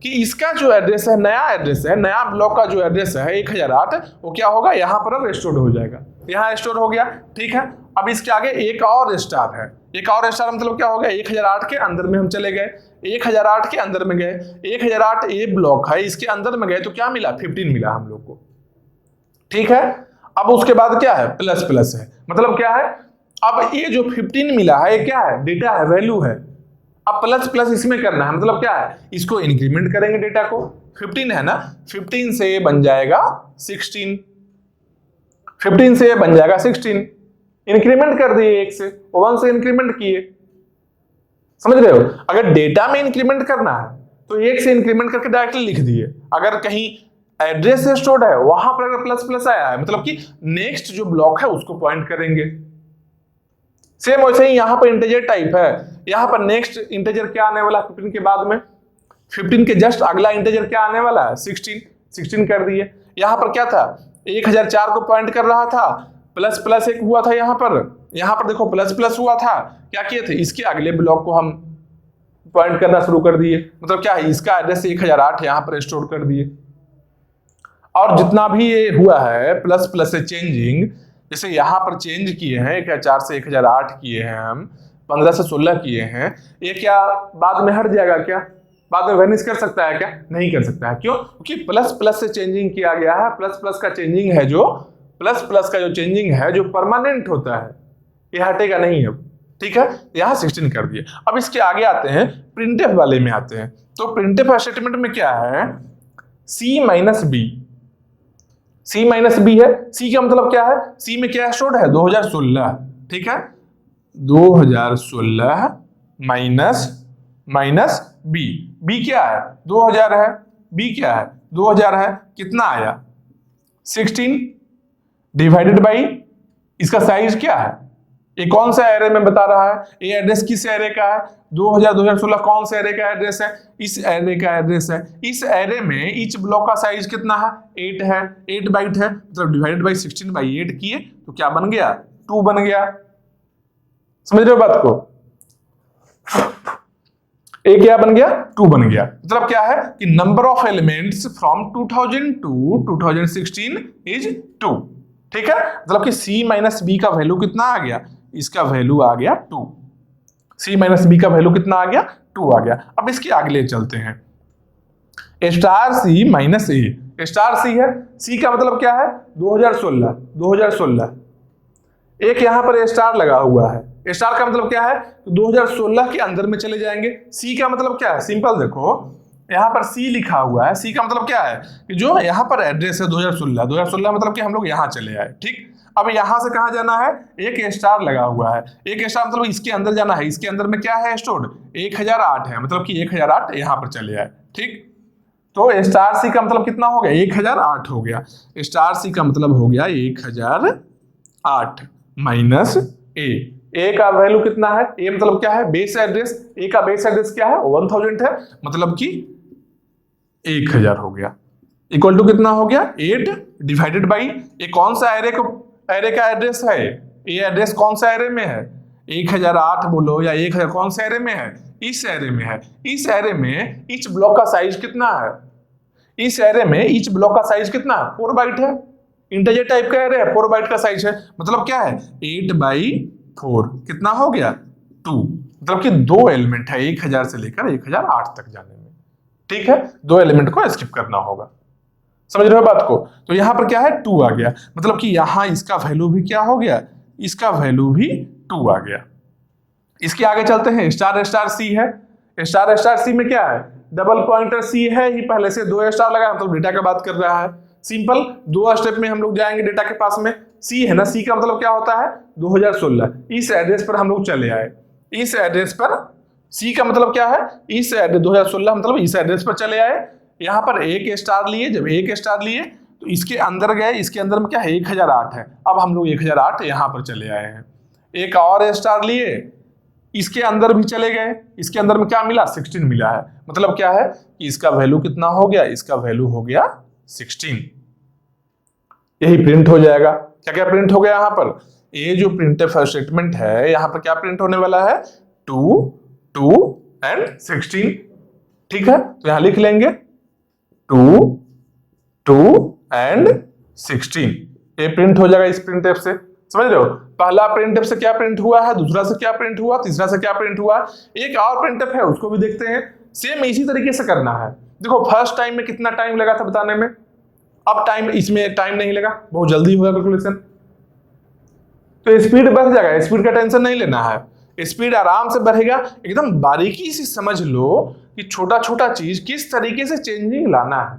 कि इसका जो एड्रेस है, नया एड्रेस है, नया ब्लॉक का जो एड्रेस है 1008, वो क्या होगा, यहां पर अब स्टोर हो जाएगा, यहां स्टोर हो गया। ठीक है, अब इसके आगे एक और स्टार है, एक और स्टार मतलब क्या हो गया, 1008 के अंदर में हम चले गए, 1008 के अंदर में गए, 1008 ए ब्लॉक है, इसके अंदर में गए तो क्या मिला, 15 मिला हम लोग को। ठीक है, अब उसके बाद क्या है, प्लस प्लस है। मतलब क्या है, अब ये जो 15 मिला है ये क्या है, डेटा है, वैल्यू है। अब प्लस प्लस इसमें करना है, मतलब क्या है, इसको इंक्रीमेंट करेंगे डेटा को, 15 है ना, 15 से बन जाएगा 16, 15 से बन जाएगा 16, इंक्रीमेंट कर दिए 1 से, 1 से इंक्रीमेंट किए, समझ रहे हो। अगर डेटा में इंक्रीमेंट करना है तो 1 से इंक्रीमेंट करके डायरेक्टली लिख दिए। अगर कहीं एड्रेस से स्टोर्ड है वहां पर अगर प्लस प्लस आया है मतलब कि नेक्स्ट जो ब्लॉक है उसको पॉइंट करेंगे। सेम वैसे ही यहां पर इंटीजर टाइप है, यहां पर नेक्स्ट इंटीजर क्या आने वाला है 15 के बाद में, 15 के जस्ट अगला इंटीजर क्या आने वाला है 16, 16 कर दिए। यहां पर क्या था 1004 को पॉइंट कर रहा था, प्लस प्लस एक हुआ था यहां पर देखो प्लस प्लस हुआ था, क्या किए थे इसके अगले ब्लॉक को हम पॉइंट करना शुरू कर दिए, मतलब क्या है इसका एड्रेस 1008 यहां पर स्टोर कर दिए। और जितना भी ये हुआ है प्लस प्लस से चेंजिंग, जैसे यहां पर चेंज किए हैं 1004 से 1008 किए हैं हम, 15 से 16 किए हैं, ये क्या बाद में हट जाएगा क्या, बाद में वेनिश कर सकता है क्या, नहीं कर सकता है। क्यों, क्योंकि प्लस प्लस से चेंजिंग किया गया है, प्लस प्लस का चेंजिंग है जो प्लस प्लस का जो चेंजिंग है जो परमानेंट होता है, ये हटेगा नहीं अब, ठीक है। यहां 16 कर दिए। अब इसके आगे आते हैं प्रिंटफ वाले में आते हैं, तो प्रिंटफ स्टेटमेंट में क्या है C minus B, C minus B है, C का मतलब क्या है, C में क्या स्टोर्ड है 2016, ठीक है, 2016 माइनस माइनस बी, बी क्या है 2000 है, बी क्या है 2000 है, कितना आया 16 डिवाइडेड बाई इसका साइज क्या है, ये कौन सा एरे में बता रहा है, ये एड्रेस किस एरे का है 2000 2016 कौन सा एरे का एड्रेस है, इस एरे का एड्रेस है। इस एरे में ईच ब्लॉक का साइज कितना है 8 है, 8 बाइट है, मतलब डिवाइडेड बाई 16 बाई 8 किए तो क्या बन गया 2 बन गया, समझ रहे हो बात को, ए क्या बन गया 2 बन गया। मतलब क्या है कि number of elements from 2000 to 2016 is 2, ठीक है। मतलब कि C माइनस बी का वैल्यू कितना आ गया, इसका वैल्यू आ गया 2, C माइनस बी का वैल्यू कितना आ गया 2 आ गया। अब इसके अगले चलते हैं स्टार C माइनस ए, स्टार C है, C का मतलब क्या है 2016, 2016 एक यहां पर स्टार लगा हुआ है, स्टार का मतलब क्या है 2016 के अंदर में चले जाएंगे। C का मतलब क्या है, सिंपल देखो यहां पर C लिखा हुआ है, C का मतलब क्या है कि जो यहां पर एड्रेस है 2016, 2016 मतलब कि हम लोग यहां चले आए, ठीक। अब यहां से कहां जाना है, एक स्टार लगा हुआ है, एक स्टार मतलब इसके अंदर जाना है, इसके अंदर में क्या है स्टोर्ड 1008 है, मतलब कि 1008 यहां पर चले आए, ठीक। तो स्टार C का मतलब कितना हो गया 1008 हो गया, स्टार C का मतलब हो गया 1008 माइनस ए का वैल्यू कितना है, ए मतलब क्या है बेस एड्रेस, ए का बेस एड्रेस क्या है 1000 है, मतलब कि 1000 हो गया, इक्वल टू कितना हो गया 8 डिवाइडेड बाई ये कौन सा एरे का एड्रेस है, ये एड्रेस कौन सा एरे में है 1008 बोलो या 1000 कौन सा एरे में है, इस एरे में है। इस एरे में ईच ब्लॉक का साइज कितना है, इस एरे में ईच ब्लॉक का साइज कितना 4 बाइट है, इंटीजर टाइप का एरे है 4 बाइट का साइज है, मतलब क्या है 8/4 कितना हो गया 2, मतलब कि 2 एलिमेंट है 1000 से लेकर 1008 तक जाने में, ठीक है, 2 एलिमेंट को स्किप करना होगा, समझ रहे हो बात को। तो यहां पर क्या है 2 आ गया, मतलब कि यहां इसका वैल्यू भी क्या हो गया, इसका वैल्यू भी 2 आ गया। इसके आगे चलते हैं स्टार C है, स्टार C में क्या है डबल पॉइंटर C है ही, पहले से 2 स्टार लगा मतलब डेटा का बात कर रहा है, सिंपल 2 स्टेप में हम लोग जाएंगे डेटा के पास में। C है ना, C का मतलब क्या होता है 2016, इस एड्रेस पर हम लोग चले आए, इस एड्रेस पर C का मतलब क्या है इस एड्रेस 2016 मतलब इस एड्रेस पर चले आए, यहां पर एक स्टार लिए, जब एक स्टार लिए तो इसके अंदर गए, इसके अंदर में क्या है 1008 है, अब हम लोग 1008 यहां पर चले आए हैं, एक और स्टार लिए इसके अंदर भी चले गए, इसके अंदर में क्या मिला 16 मिला है, मतलब क्या है कि इसका वैल्यू कितना हो गया, इसका वैल्यू हो गया 16, यही प्रिंट हो जाएगा। क्या क्या प्रिंट हो गया यहाँ पर, ये जो प्रिंटफ स्टेटमेंट है यहाँ पर क्या प्रिंट होने वाला है 2 2 एंड 16, ठीक है, तो यहां लिख लेंगे 2 2 एंड 16, ये प्रिंट हो जाएगा इस प्रिंटफ से, समझ रहे हो। पहला प्रिंटफ से क्या प्रिंट हुआ है, दूसरा से क्या प्रिंट हुआ, तीसरा से क्या प्रिंट हुआ, एक और प्रिंटफ है उसको भी देखते हैं, सेम इसी तरीके से करना है। देखो फर्स्ट टाइम में कितना टाइम लगा था बताने में, अब टाइम इसमें टाइम नहीं लगा, बहुत जल्दी होगा कैलकुलेशन, तो स्पीड बढ़ जाएगा, स्पीड का टेंशन नहीं लेना है, स्पीड आराम से बढ़ेगा। एकदम बारीकी से समझ लो कि छोटा छोटा चीज किस तरीके से चेंजिंग लाना है,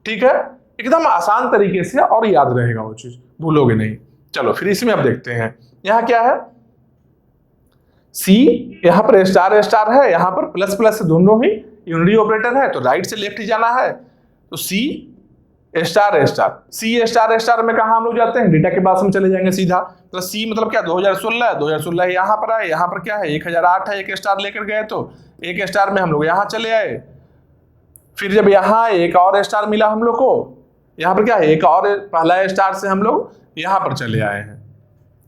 ठीक है, एकदम आसान तरीके से, और याद रहेगा वो चीज, भूलोगे नहीं। चलो फिर इसमें अब देखते हैं, यहां क्या है, सी, यहां पर स्टार स्टार है, यहां पर प्लस प्लस, दोनों ही यूनिटी ऑपरेटर है, तो राइट से लेफ्ट ही जाना है। तो सी स्टार स्टार, सी स्टार स्टार में कहा हम लोग जाते हैं, डेटा के पास हम चले जाएंगे सीधा। तो सी मतलब क्या, 2016, 2016 यहाँ पर आए, यहाँ पर क्या है 1008 है, एक स्टार लेकर गए तो एक स्टार में हम लोग यहाँ चले आए। फिर जब यहाँ एक और स्टार मिला हम लोग को, यहाँ पर क्या है एक और, पहला स्टार से हम लोग यहाँ पर चले आए हैं,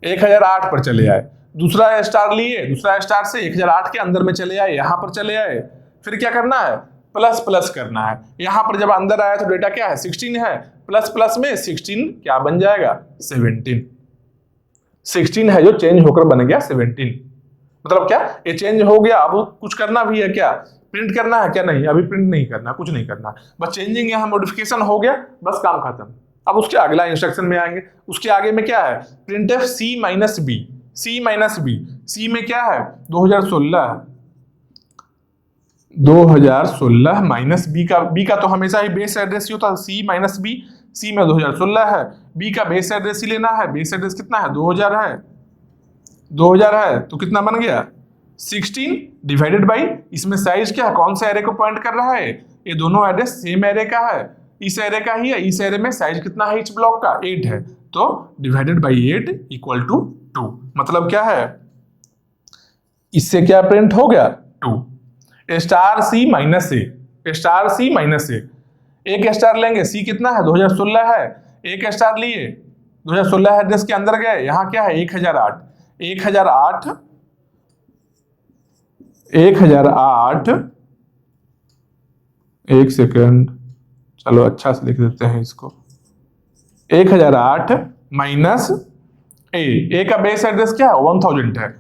1008 पर चले आए। दूसरा स्टार लिए, दूसरा स्टार से 1008 के अंदर में चले आए, यहाँ पर चले आए। फिर क्या करना है, प्लस प्लस करना है। यहाँ पर जब अंदर आया तो डेटा क्या है 16 है, प्लस प्लस में 16 क्या बन जाएगा 17, 16 है जो चेंज होकर बन गया 17। मतलब क्या, ये चेंज हो गया। अब कुछ करना भी है क्या, प्रिंट करना है क्या, नहीं अभी प्रिंट नहीं करना, कुछ नहीं करना, बस चेंजिंग यहाँ मॉडिफिकेशन हो गया, बस काम खत्म। अब उसके अगला इंस्ट्रक्शन में आएंगे, उसके आगे में क्या है, प्रिंटफ सी माइनस बी, सी माइनस बी, सी में क्या है 2016 माइनस बी का तो हमेशा ही बेस एड्रेस ही होता है, सी माइनस बी, सी में 2016 है, बी का बेस एड्रेस ही लेना है। बेस एड्रेस कितना है 2000 है, 2000 है तो कितना बन गया 16 डिवाइडेड बाई, इसमें साइज क्या है, कौन से एरे को पॉइंट कर रहा है, ये दोनों एड्रेस सेम एरे का है, इस एरे का ही है। इस एरे में साइज कितना है इस ब्लॉक का 8 है, तो डिवाइडेड बाई 8 इक्वल टू 2। मतलब क्या है, इससे क्या प्रिंट हो गया 2, स्टार सी माइनस ए, स्टार सी माइनस ए, एक स्टार लेंगे, सी कितना है 2016 है, एक स्टार लिए 2016 एड्रेस के अंदर गए, यहाँ क्या है 1008, 1008 एक सेकेंड, चलो अच्छा से लिख देते हैं इसको, 1008 माइनस ए का बेस एड्रेस क्या है 1000 है,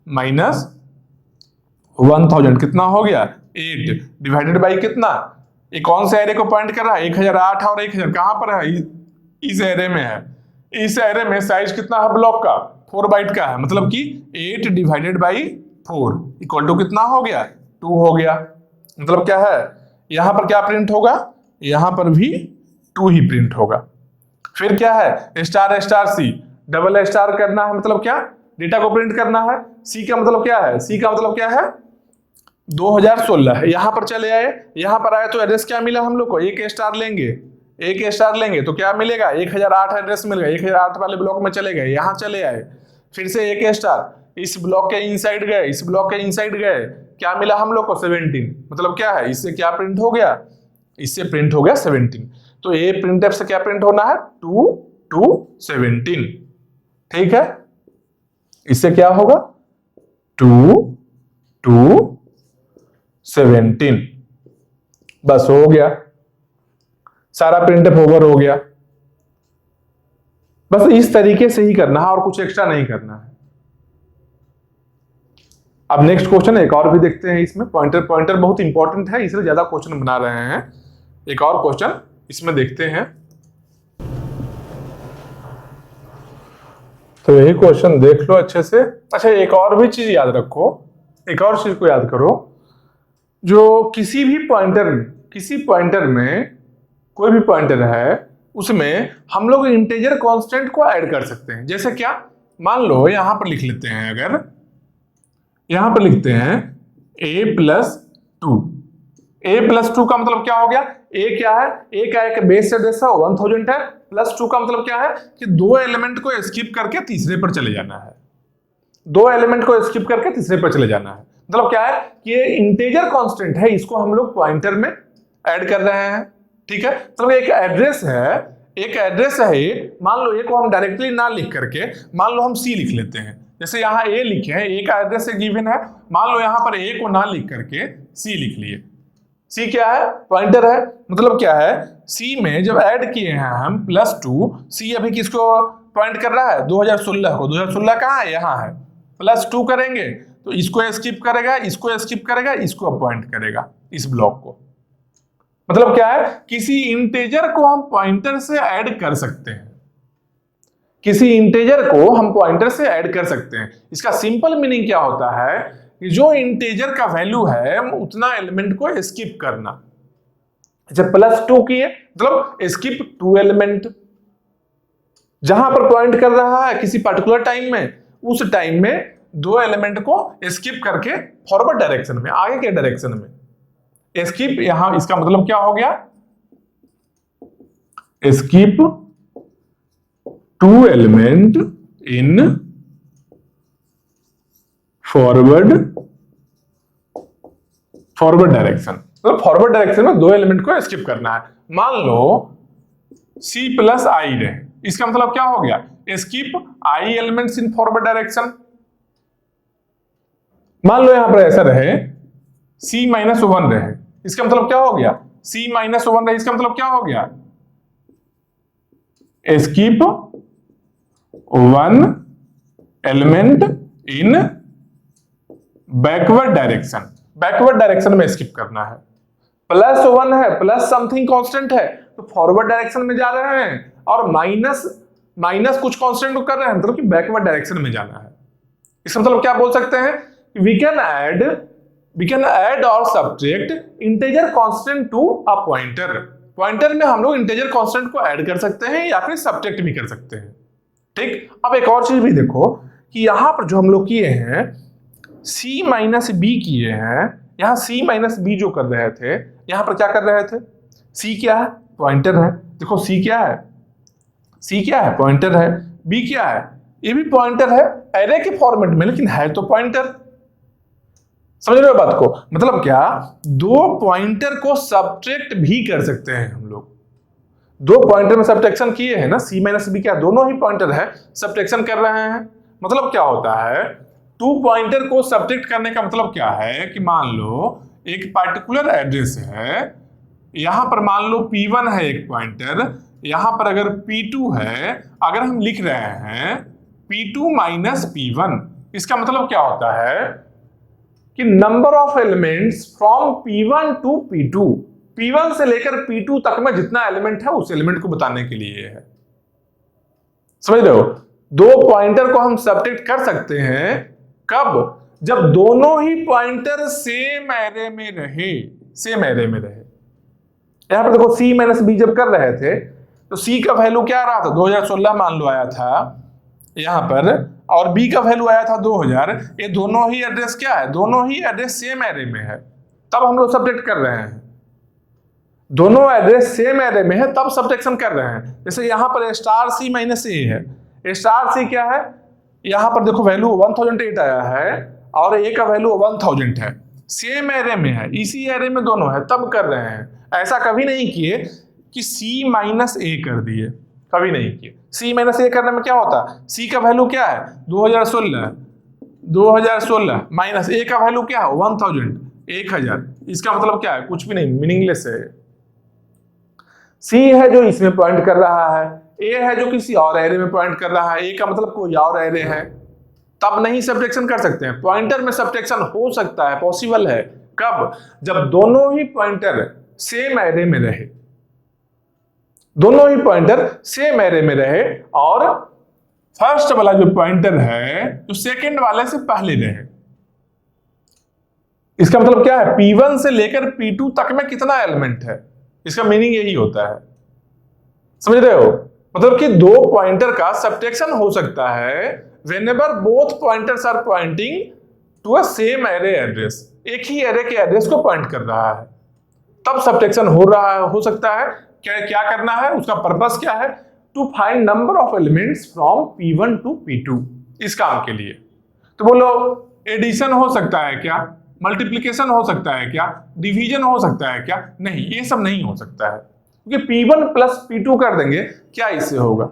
माइनस 1000 कितना हो गया 8 डिवाइडेड बाई कितना, ये कौन से एरे को पॉइंट कर रहा है 1008 और 1000 कहां पर है, इस एरे में है। इस एरे में साइज कितना है ब्लॉक का 4 बाइट का है, मतलब कि 8 डिवाइडेड बाई 4 इक्वल टू कितना हो गया 2 हो गया। मतलब क्या है, यहां पर क्या प्रिंट होगा, यहां पर भी 2 ही प्रिंट होगा। फिर क्या है star star c, double star करना है, मतलब क्या डेटा को प्रिंट करना है। सी का मतलब क्या है, सी का मतलब क्या है 2016 है, यहां पर चले आए, यहां पर आए तो एड्रेस क्या मिला हम लोग को, एक स्टार लेंगे, एक स्टार लेंगे तो क्या मिलेगा 1008 एड्रेस मिल गया, 1008 वाले ब्लॉक में चले गए, यहां चले आए, फिर से एक स्टार, इस ब्लॉक के इनसाइड गए, इस ब्लॉक के इनसाइड गए, क्या मिला हम लोग को 17। मतलब क्या है, इससे क्या प्रिंट हो गया, इससे प्रिंट हो गया 17। तो ये प्रिंटफ से क्या प्रिंट होना है 2 2 17, ठीक है। इससे क्या होगा 2 2 17, बस हो गया, सारा प्रिंटफ ओवर हो गया। बस इस तरीके से ही करना है और कुछ एक्स्ट्रा नहीं करना है। अब नेक्स्ट क्वेश्चन एक और भी देखते हैं, इसमें पॉइंटर बहुत इंपॉर्टेंट है, इसलिए ज्यादा क्वेश्चन बना रहे हैं। एक और क्वेश्चन इसमें देखते हैं, तो यही क्वेश्चन देख लो अच्छे से। अच्छा एक और भी चीज याद रखो, एक और चीज को याद करो, जो किसी पॉइंटर में कोई भी पॉइंटर है उसमें हम लोग इंटीजर कांस्टेंट को ऐड कर सकते हैं। जैसे क्या, मान लो यहां पर लिख लेते हैं, अगर यहां पर लिखते हैं a+2, a+2 का मतलब क्या हो गया, a क्या है, a का एक बेस एड्रेस है 1000 है, +2 का मतलब क्या है कि 2 एलिमेंट को स्किप करके तीसरे पर चले जाना है, 2 एलिमेंट को स्किप करके तीसरे पर चले जाना है। मतलब क्या है कि ये इंटीजर कांस्टेंट है, इसको हम लोग पॉइंटर में ऐड कर रहे हैं, ठीक है। मतलब एक एड्रेस है, मान लो a को हम डायरेक्टली ना लिख करके मान लो हम c लिख लेते हैं। जैसे यहाँ a लिखे हैं, a का एड्रेस गिवन है, मान लो यहाँ पर a को ना लिख करके c लिख लिए। c क्या है, पॉइंटर है, मतलब क्या है c में जब ऐड किए हैं हम +2, c अभी किसको पॉइंट कर रहा है 2016 को, 2016 कहाँ है यहाँ है, +2 करेंगे तो इसको स्किप करेगा, इसको स्किप करेगा, इसको पॉइंट करेगा इस ब्लॉक को। मतलब क्या है, किसी इंटीजर को हम पॉइंटर से ऐड कर सकते हैं, किसी इंटेजर को हम पॉइंटर से ऐड कर सकते हैं। इसका सिंपल मीनिंग क्या होता है कि जो इंटेजर का वैल्यू है उतना एलिमेंट को स्किप करना। जब +2 की है मतलब स्किप 2 एलिमेंट, जहां पर पॉइंट कर रहा है किसी पर्टिकुलर टाइम में, उस टाइम में 2 एलिमेंट को स्किप करके फॉरवर्ड डायरेक्शन में, आगे के डायरेक्शन में स्किप। यहां इसका मतलब क्या हो गया, skip 2 element in forward direction, मतलब फॉरवर्ड डायरेक्शन में 2 एलिमेंट को स्किप करना है। मान लो C + I रहे, इसका मतलब क्या हो गया, skip I elements in forward direction. मान लो यहां पर ऐसा रहे C - 1 रहे, इसका मतलब क्या हो गया, C - 1 रहे, इसका मतलब क्या हो गया, skip 1 element in backward direction, backward direction में स्किप करना है। +1 है, प्लस समथिंग कांस्टेंट है तो फॉरवर्ड डायरेक्शन में जा रहे हैं, और माइनस कुछ कांस्टेंट को कर रहे हैं मतलब कि बैकवर्ड डायरेक्शन में जाना है। इसका मतलब क्या बोल सकते हैं, वी कैन ऐड और subtract integer constant to a pointer. Pointer में हम लोग इंटीजर कांस्टेंट को ऐड कर सकते हैं या फिर सब्ट्रैक्ट भी कर सकते हैं। ठीक, अब एक और चीज भी देखो कि यहां पर जो हम लोग किए हैं C - B किए हैं, यहां C - B जो कर रहे थे, यहां पर क्या कर रहे थे, C क्या है, पॉइंटर है। देखो C क्या है, C क्या है, पॉइंटर है। B क्या है, ये भी पॉइंटर है एरे के फॉर्मेट में, लेकिन है तो पॉइंटर। समझ रहे हो बात को, मतलब क्या, 2 पॉइंटर को सब्ट्रैक्ट भी कर सकते हैं हम लोग। 2 पॉइंटर में सब्ट्रैक्शन किए हैं ना, C - B क्या, दोनों ही पॉइंटर है, सब्ट्रैक्शन कर रहे हैं। मतलब क्या होता है, 2 पॉइंटर को सब्ट्रैक्ट करने का मतलब क्या है कि मान लो एक पार्टिकुलर एड्रेस है, यहां पर मान लो P1 है एक पॉइंटर, यहां पर अगर P2 है, अगर हम लिख रहे हैं P2 - P1, इसका मतलब क्या होता है कि number of elements from P1 to P2, P1 से लेकर P2 तक में जितना एलिमेंट है उस एलिमेंट को बताने के लिए है। समझ रहे हो, 2 पॉइंटर को हम सब्ट्रैक्ट कर सकते हैं कब, जब दोनों ही पॉइंटर सेम एरे में रहे, सेम एरे में रहे। यहां पर देखो C - B जब कर रहे थे तो C का वैल्यू क्या आ रहा था, 2016 मान लो आया था यहां पर, और B का वैल्यू आया था 2000। ये दोनों ही एड्रेस क्या है, दोनों ही एड्रेस सेम एरे में है, तब हम लोग सब्ट्रैक्ट कर रहे हैं। दोनों एड्रेस सेम एरे में है तब सब्ट्रैक्शन कर रहे हैं। जैसे यहां पर *C - A है, *C क्या है, यहां पर देखो वैल्यू 1008 आया है और A का वैल्यू 1000 है, सेम एरे में है, इसी एरे में दोनों है तब कर रहे हैं। ऐसा कभी नहीं किए कि C - A कर दिए, कभी नहीं किए। C - A करने में क्या होता है, C का वैल्यू क्या है 2016 माइनस A का वैल्यू क्या है 1000, इसका मतलब क्या है, कुछ भी नहीं, मीनिंगलेस है। C है जो इसमें पॉइंट कर रहा है, A है जो किसी और एरे में पॉइंट कर रहा है, A का मतलब कोई और एरे है, तब नहीं सब्ट्रैक्शन कर सकते हैं। पॉइंटर में सब्ट्रैक्शन हो सकता है, पॉसिबल है, कब, जब दोनों ही पॉइंटर सेम एरे में रहे, दोनों ही पॉइंटर सेम एरे में रहे और फर्स्ट वाला जो पॉइंटर है जो सेकंड वाले से पहले रहे। इसका मतलब क्या है, P1 से लेकर P2 तक में कितना एलिमेंट है, इसका मीनिंग यही होता है। समझ रहे हो, मतलब कि 2 पॉइंटर का सब्ट्रैक्शन हो सकता है whenever both pointers are pointing to a same array address, एक ही एरे के एड्रेस को पॉइंट कर रहा है, तब सब्ट्रैक्शन हो सकता है। क्या करना है, उसका पर्पस क्या है, to find number of elements from P1 to P2, इस काम के लिए। तो बोलो एडिशन हो सकता है क्या, मल्टीप्लिकेशन हो सकता है क्या, डिवीजन हो सकता है क्या, नहीं, ये सब नहीं हो सकता है, क्योंकि P1 + P2 कर देंगे, क्या इससे होगा,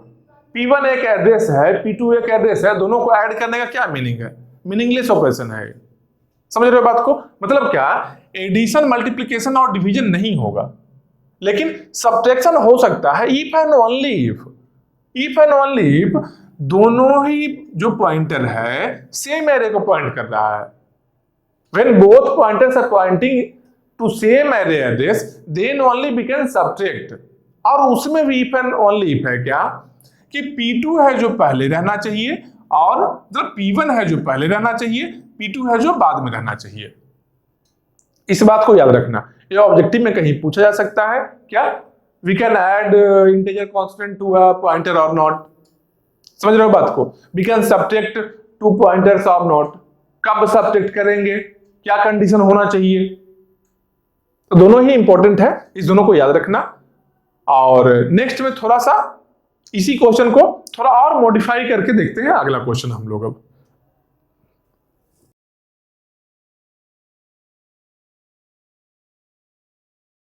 P1 एक एड्रेस है, P2 एक एड्रेस है, दोनों को ऐड करने का क्या मीनिंग है, मीनिंगलेस ऑपरेशन है। समझ रहे हो बात को, मतलब क्या, एडिशन मल्टीप्लिकेशन और डिवीजन नहीं होगा, लेकिन सब्ट्रैक्शन हो सकता है इफ एंड ओनली इफ दोनों ही जो पॉइंटर है सेम एरे को पॉइंट कर रहा है। When both pointers are pointing to same array address, then only we can subtract। और उसमें भी if and only if है क्या, कि P2 है जो पहले रहना चाहिए और मतलब P1 है जो पहले रहना चाहिए, P2 है जो बाद में रहना चाहिए। इस बात को याद रखना, ये ऑब्जेक्टिव में कहीं पूछा जा सकता है क्या, we can add integer constant to a pointer or not, समझ रहे हो बात को, we can subtract two pointers or not, कब सब्ट्रैक्ट करेंगे, क्या कंडीशन होना चाहिए, तो दोनों ही इंपॉर्टेंट है, इस दोनों को याद रखना। और नेक्स्ट में थोड़ा सा इसी क्वेश्चन को थोड़ा और मॉडिफाई करके देखते हैं अगला क्वेश्चन हम लोग अब।